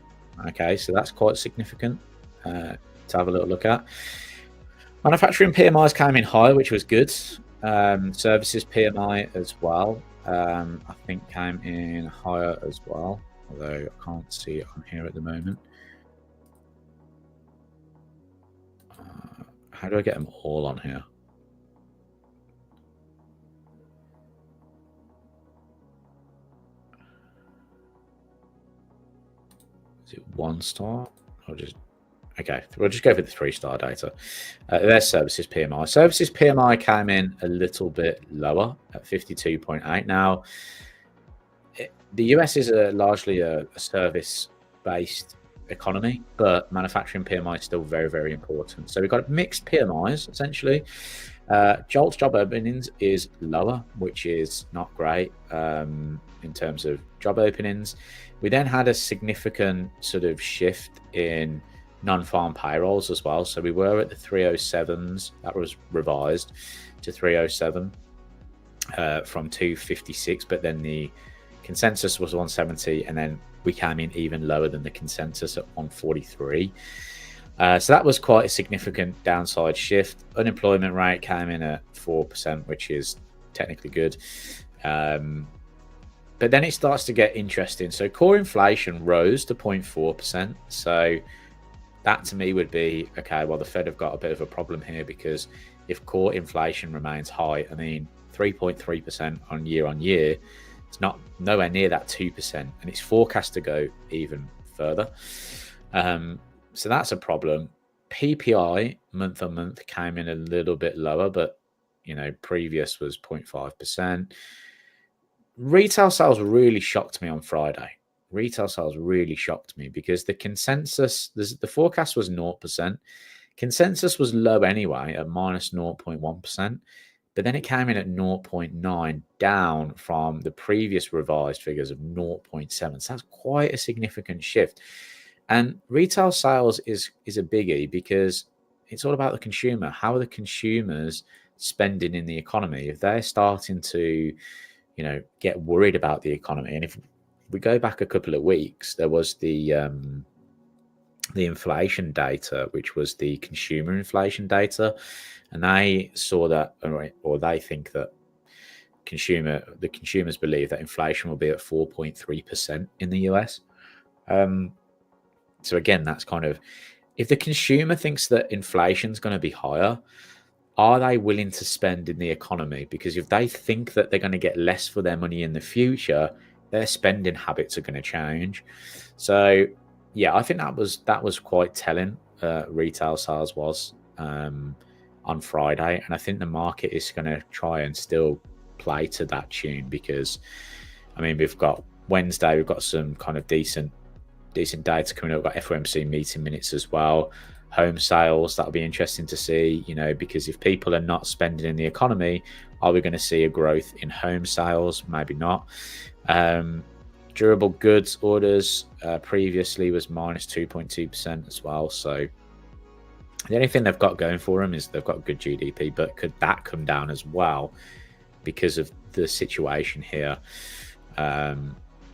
Okay, so that's quite significant to have a little look at. Manufacturing PMIs came in higher, which was good. Services PMI as well, I think came in higher as well, although I can't see it on here at the moment. How do I get them all on here? Is it 1 star? Or just okay? We'll just go for the 3-star data. There's services PMI. Services PMI came in a little bit lower at 52.8. Now, the US is largely a service-based economy, but manufacturing PMI is still very, very important. So we've got mixed PMIs essentially. JOLTS job openings is lower, which is not great in terms of job openings. We then had a significant sort of shift in non-farm payrolls as well. So we were at the 307s, that was revised to 307 from 256, but then the consensus was 170, and then we came in even lower than the consensus at 143. So that was quite a significant downside shift. Unemployment rate came in at 4%, which is technically good. But then it starts to get interesting. So core inflation rose to 0.4%. So that to me would be, okay, well, the Fed have got a bit of a problem here, because if core inflation remains high, I mean, 3.3% on year, it's not nowhere near that 2%, and it's forecast to go even further. So that's a problem. PPI month on month came in a little bit lower, but you know, previous was 0.5%. Retail sales really shocked me on Friday. Retail sales really shocked me because the consensus, the forecast was 0%. Consensus was low anyway at minus 0.1%. But then it came in at 0.9, down from the previous revised figures of 0.7. So that's quite a significant shift. And retail sales is a biggie because it's all about the consumer. How are the consumers spending in the economy? If they're starting to, you know, get worried about the economy, and if we go back a couple of weeks, there was the inflation data, which was the consumer inflation data, and they saw that, or they think that the consumers believe that inflation will be at 4.3% in the US. So again, that's kind of, if the consumer thinks that inflation is going to be higher, are they willing to spend in the economy? Because if they think that they're going to get less for their money in the future, their spending habits are going to change. So yeah, I think that was quite telling. Retail sales was on Friday, and I think the market is going to try and still play to that tune, because I mean, we've got Wednesday, we've got some kind of decent data coming up. We've got FOMC meeting minutes as well. Home sales, that'll be interesting to see, you know, because if people are not spending in the economy, are we going to see a growth in home sales? Maybe not. Durable goods orders previously was minus 2.2% as well. So the only thing they've got going for them is they've got good GDP, but could that come down as well because of the situation here?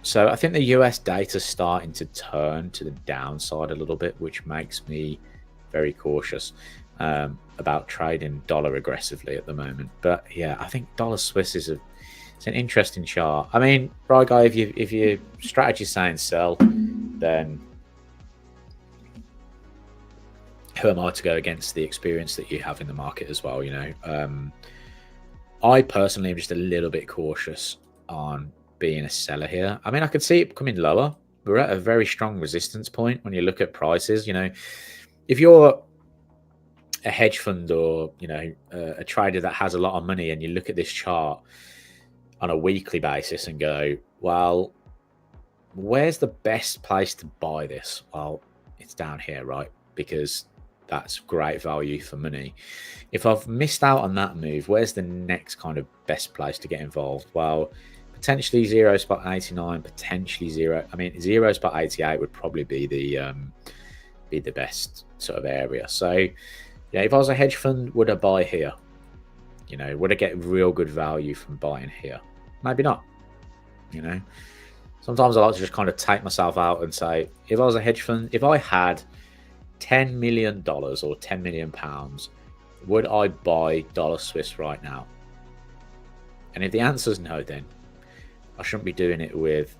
So I think the US data is starting to turn to the downside a little bit, which makes me very cautious about trading dollar aggressively at the moment. But yeah, I think dollar Swiss is it's an interesting chart. I mean, right, guy, if your strategy is saying sell, then who am I to go against the experience that you have in the market as well? You know, I personally am just a little bit cautious on being a seller here. I mean, I could see it coming lower. We're at a very strong resistance point when you look at prices. You know, if you're a hedge fund or, you know, a trader that has a lot of money, and you look at this chart on a weekly basis and go, well, where's the best place to buy this? Well, it's down here, right? Because that's great value for money. If I've missed out on that move, where's the next kind of best place to get involved? Well, potentially 0 spot 89, potentially 0. I mean, 0 spot 88 would probably be the best sort of area. So yeah, if I was a hedge fund, would I buy here? You know, would I get real good value from buying here? Maybe not, you know. Sometimes I like to just kind of take myself out and say, if I was a hedge fund, if I had $10 million or £10 million, would I buy dollar Swiss right now? And if the answer is no, then I shouldn't be doing it with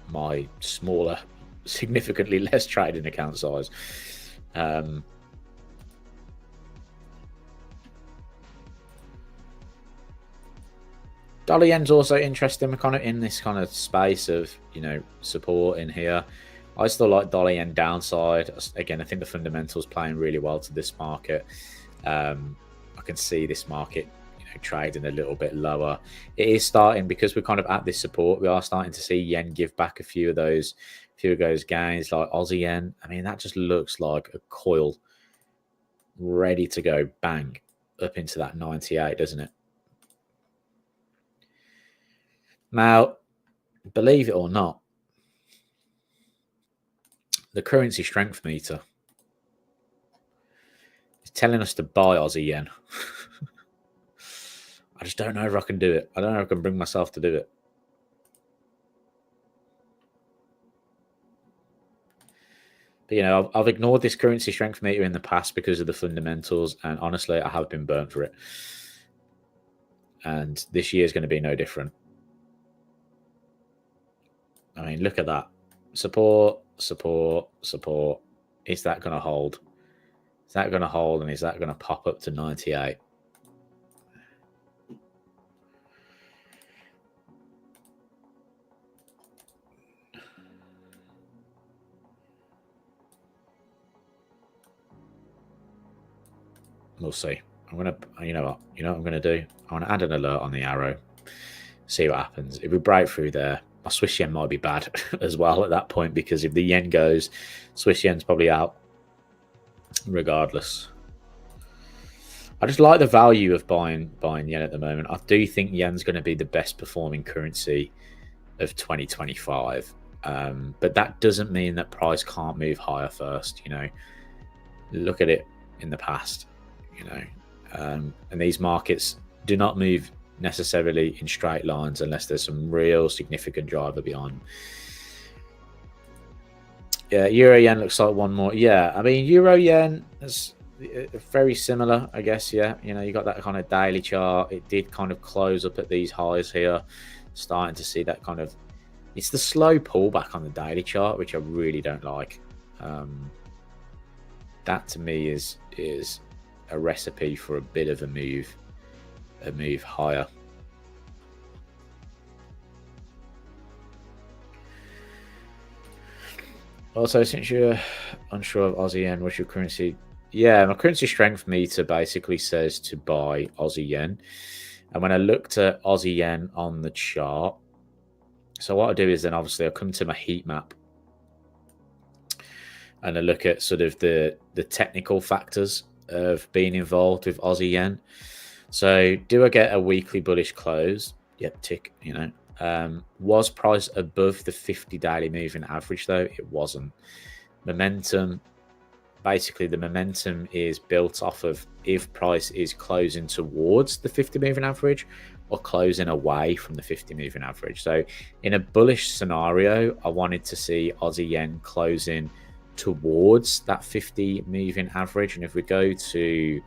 my smaller, significantly less trading account size. Dollar yen's also interesting. We're kind of in this kind of space of, you know, support in here. I still like dollar yen downside. Again, I think the fundamentals playing really well to this market. I can see this market, you know, trading a little bit lower. It is starting, because we're kind of at this support, we are starting to see yen give back a few of those gains, like Aussie yen. I mean, that just looks like a coil ready to go bang up into that 98, doesn't it? Now, believe it or not, the currency strength meter is telling us to buy Aussie yen. I just don't know if I can do it. I don't know if I can bring myself to do it. But, you know, I've ignored this currency strength meter in the past because of the fundamentals, and honestly, I have been burnt for it. And this year is going to be no different. I mean, look at that. Support, support, support. Is that going to hold? Is that going to hold? And is that going to pop up to 98? We'll see. I'm going to, you know what I'm going to do? I want to add an alert on the arrow. See what happens. If we break through there, my Swiss yen might be bad as well at that point, because if the yen goes, Swiss yen's probably out regardless. I just like the value of buying yen at the moment. I do think yen's going to be the best performing currency of 2025. But that doesn't mean that price can't move higher first. You know, look at it in the past, you know, and these markets do not move necessarily in straight lines unless there's some real significant driver behind. Yeah, euro yen looks like one more. Yeah, I mean, euro yen is very similar, I guess. Yeah, you know, you got that kind of daily chart. It did kind of close up at these highs here, starting to see that kind of, it's the slow pullback on the daily chart, which I really don't like. That to me is a recipe for a bit of a move higher. Also, since you're unsure of Aussie yen, what's your currency? Yeah, my currency strength meter basically says to buy Aussie yen. And when I looked at Aussie yen on the chart, so what I do is then obviously I come to my heat map and I look at sort of the technical factors of being involved with Aussie yen. So do I get a weekly bullish close? Yep, tick, you know. Was price above the 50 daily moving average though? It wasn't. Momentum, basically the momentum is built off of if price is closing towards the 50 moving average or closing away from the 50 moving average. So in a bullish scenario, I wanted to see Aussie yen closing towards that 50 moving average. And if we go to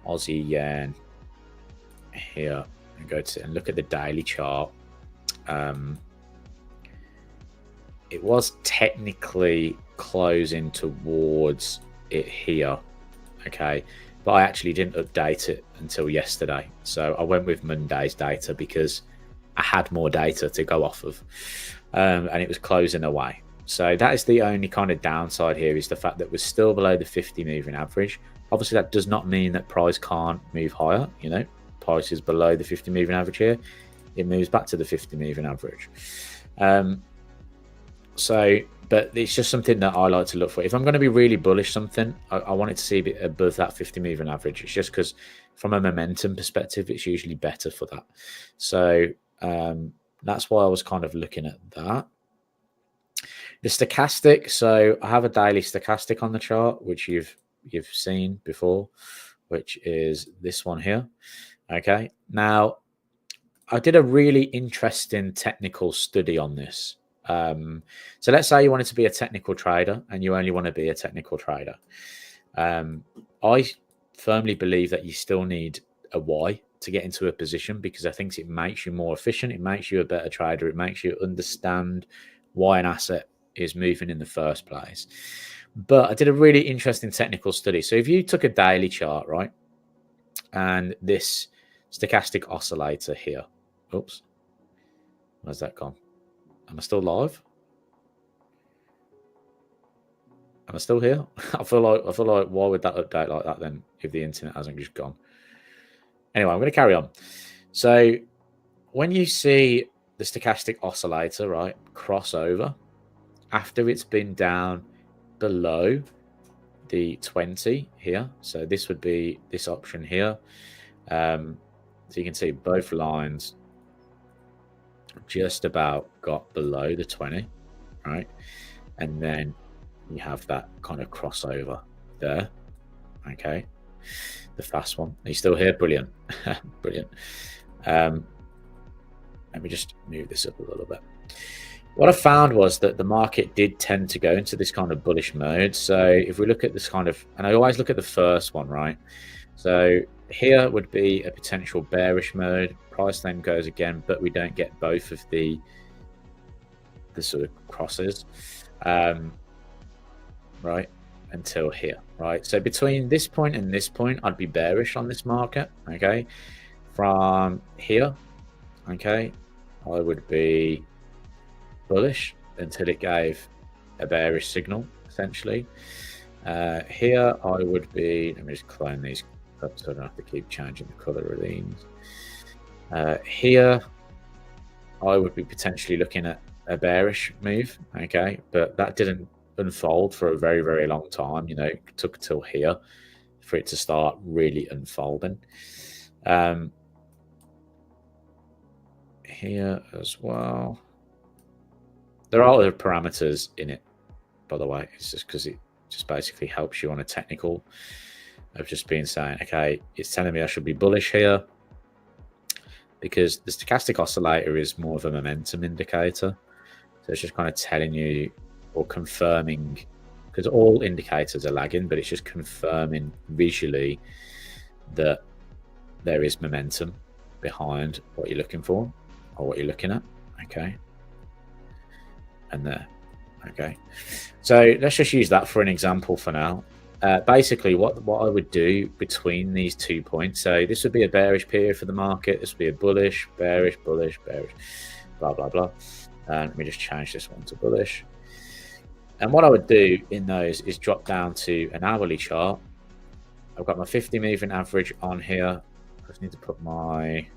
Aussie yen here and go to and look at the daily chart, it was technically closing towards it here, okay, but I actually didn't update it until yesterday. So I went with Monday's data because I had more data to go off of, and it was closing away. So that is the only kind of downside here, is the fact that we're still below the 50 moving average. Obviously that does not mean that price can't move higher. You know, price is below the 50 moving average here, it moves back to the 50 moving average. But it's just something that I like to look for. If I'm going to be really bullish something, I want it to see a bit above that 50 moving average. It's just because from a momentum perspective, it's usually better for that. So that's why I was kind of looking at that. The stochastic, so I have a daily stochastic on the chart, which you've seen before, which is this one here. Okay, now I did a really interesting technical study on this. So let's say you wanted to be a technical trader and you only want to be a technical trader. I firmly believe that you still need a why to get into a position, because I think it makes you more efficient. It makes you a better trader. It makes you understand why an asset is moving in the first place. But I did a really interesting technical study. So if you took a daily chart, right, and this stochastic oscillator here, oops, where's that gone? Am I still live? Am I still here? I feel like why would that update like that then if the internet hasn't just gone? Anyway, I'm going to carry on. So when you see the stochastic oscillator, right, cross over after it's been down below the 20 here, so this would be this option here. So you can see both lines just about got below the 20, right? And then you have that kind of crossover there. Okay, the fast one. Are you still here? Brilliant. Brilliant. Let me just move this up a little bit. What I found was that the market did tend to go into this kind of bullish mode. So if we look at this kind of, and I always look at the first one, right? So here would be a potential bearish mode. Price then goes again, but we don't get both of the sort of crosses, right, until here, right? So between this point and this point, I'd be bearish on this market, okay? From here, okay, I would be bullish until it gave a bearish signal, essentially. Here I would be, let me just clone these up so I don't have to keep changing the color of these. Here I would be potentially looking at a bearish move, okay, but that didn't unfold for a very, very long time. You know, it took till here for it to start really unfolding. Here as well. There are other parameters in it, by the way. It's just because it just basically helps you on a technical of just being saying, okay, it's telling me I should be bullish here because the stochastic oscillator is more of a momentum indicator. So it's just kind of telling you or confirming, because all indicators are lagging, but it's just confirming visually that there is momentum behind what you're looking for or what you're looking at. Okay. And there. Okay. So let's just use that for an example for now. Basically, what I would do between these 2 points, so this would be a bearish period for the market. This would be a bullish, bearish, bullish, bearish, blah, blah, blah. Let me just change this one to bullish. And what I would do in those is drop down to an hourly chart. I've got my 50 moving average on here. I just need to put my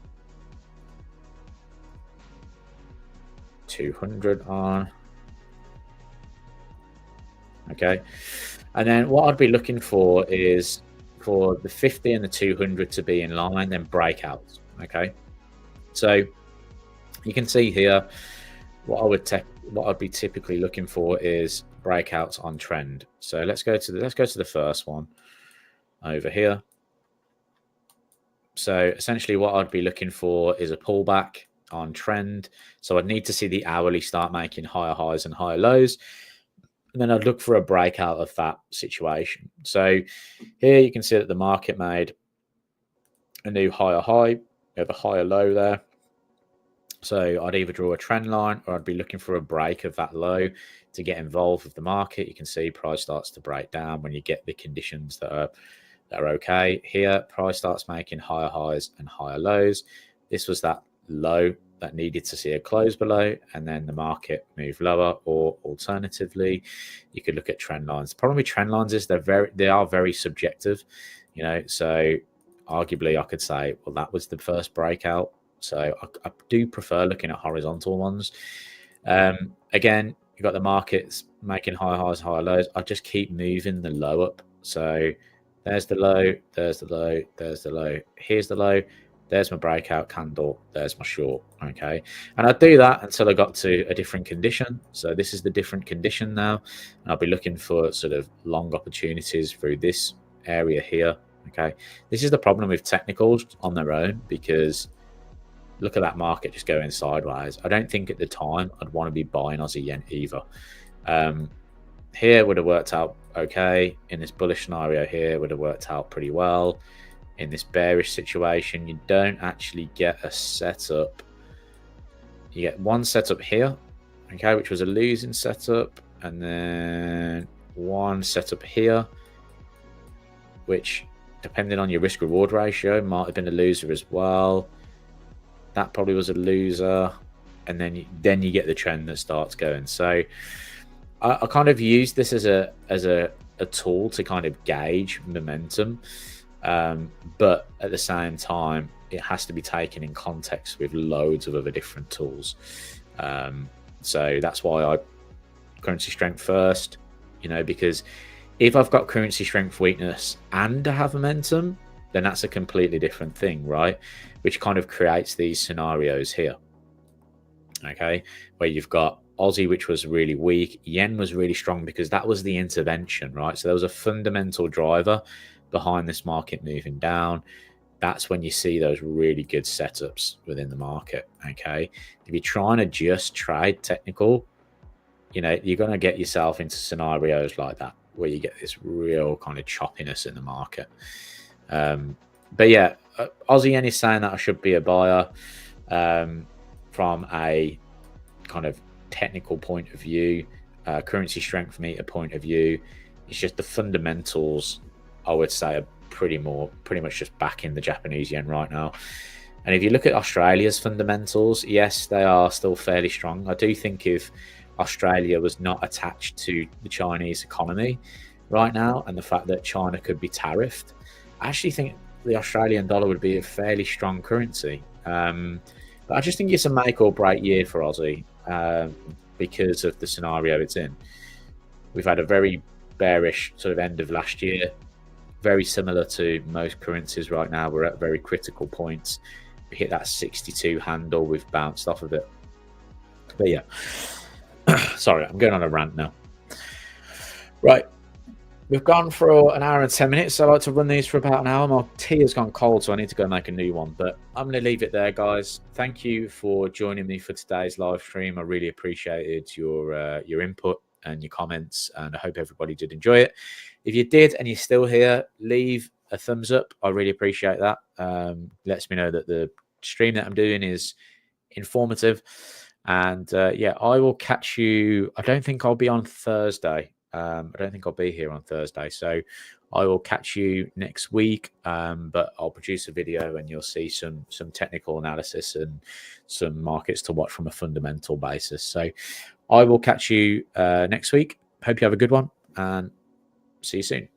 200 on. Okay. And then what I'd be looking for is for the 50 and the 200 to be in line, then breakouts. Okay. So you can see here, what I'd be typically looking for is breakouts on trend. So let's go to the first one over here. So essentially what I'd be looking for is a pullback on trend. So I'd need to see the hourly start making higher highs and higher lows. And then I'd look for a breakout of that situation. So here you can see that the market made a new higher high. We have a higher low there. So I'd either draw a trend line or I'd be looking for a break of that low to get involved with the market. You can see price starts to break down when you get the conditions that are okay. Here, price starts making higher highs and higher lows. This was that low that needed to see a close below, and then the market moved lower. Or alternatively, you could look at trend lines. The problem with trend lines is they are very subjective, you know. So arguably I could say, well, that was the first breakout. So I do prefer looking at horizontal ones. Again, you've got the markets making higher highs, higher lows. I just keep moving the low up. So there's the low, there's the low, there's the low, here's the low, there's my breakout candle, there's my short. Okay. And I'd do that until I got to a different condition. So this is the different condition now. And I'll be looking for sort of long opportunities through this area here. Okay. This is the problem with technicals on their own, because look at that market just going sideways. I don't think at the time I'd want to be buying Aussie yen either. Here would have worked out okay. In this bullish scenario here would have worked out pretty well. In this bearish situation, you don't actually get a setup. You get one setup here, okay, which was a losing setup, and then one setup here, which, depending on your risk reward ratio, might have been a loser as well. That probably was a loser, and then you get the trend that starts going. So I kind of use this as a tool to kind of gauge momentum, but at the same time, it has to be taken in context with loads of other different tools. So that's why I currency strength first, you know, because if I've got currency strength weakness and I have momentum, then that's a completely different thing, right? Which kind of creates these scenarios here, okay, where you've got Aussie, which was really weak, yen was really strong because that was the intervention, right? So there was a fundamental driver behind this market moving down. That's when you see those really good setups within the market, okay? If you're trying to just trade technical, you know, you're going to get yourself into scenarios like that where you get this real kind of choppiness in the market. But yeah, Aussie yen is saying that I should be a buyer from a kind of technical point of view, currency strength meter point of view. It's just the fundamentals, I would say, are pretty much just backing the Japanese yen right now. And if you look at Australia's fundamentals, yes, they are still fairly strong. I do think if Australia was not attached to the Chinese economy right now, and the fact that China could be tariffed, I actually think the Australian dollar would be a fairly strong currency. But I just think it's a make or break year for Aussie because of the scenario it's in. We've had a very bearish sort of end of last year, very similar to most currencies right now. We're at very critical points. We hit that 62 handle, we've bounced off of it. But yeah, sorry, I'm going on a rant now. Right, we've gone for an hour and 10 minutes. So I like to run these for about an hour. My tea has gone cold, so I need to go make a new one. But I'm going to leave it there, guys. Thank you for joining me for today's live stream. I really appreciated your input and your comments, and I hope everybody did enjoy it. If you did and you're still here, leave a thumbs up. I really appreciate that. Lets me know that the stream that I'm doing is informative. And yeah, I will catch you. I don't think I'll be on Thursday. I don't think I'll be here on Thursday, so I will catch you next week. But I'll produce a video and you'll see some technical analysis and some markets to watch from a fundamental basis. So I will catch you next week. Hope you have a good one, and see you soon.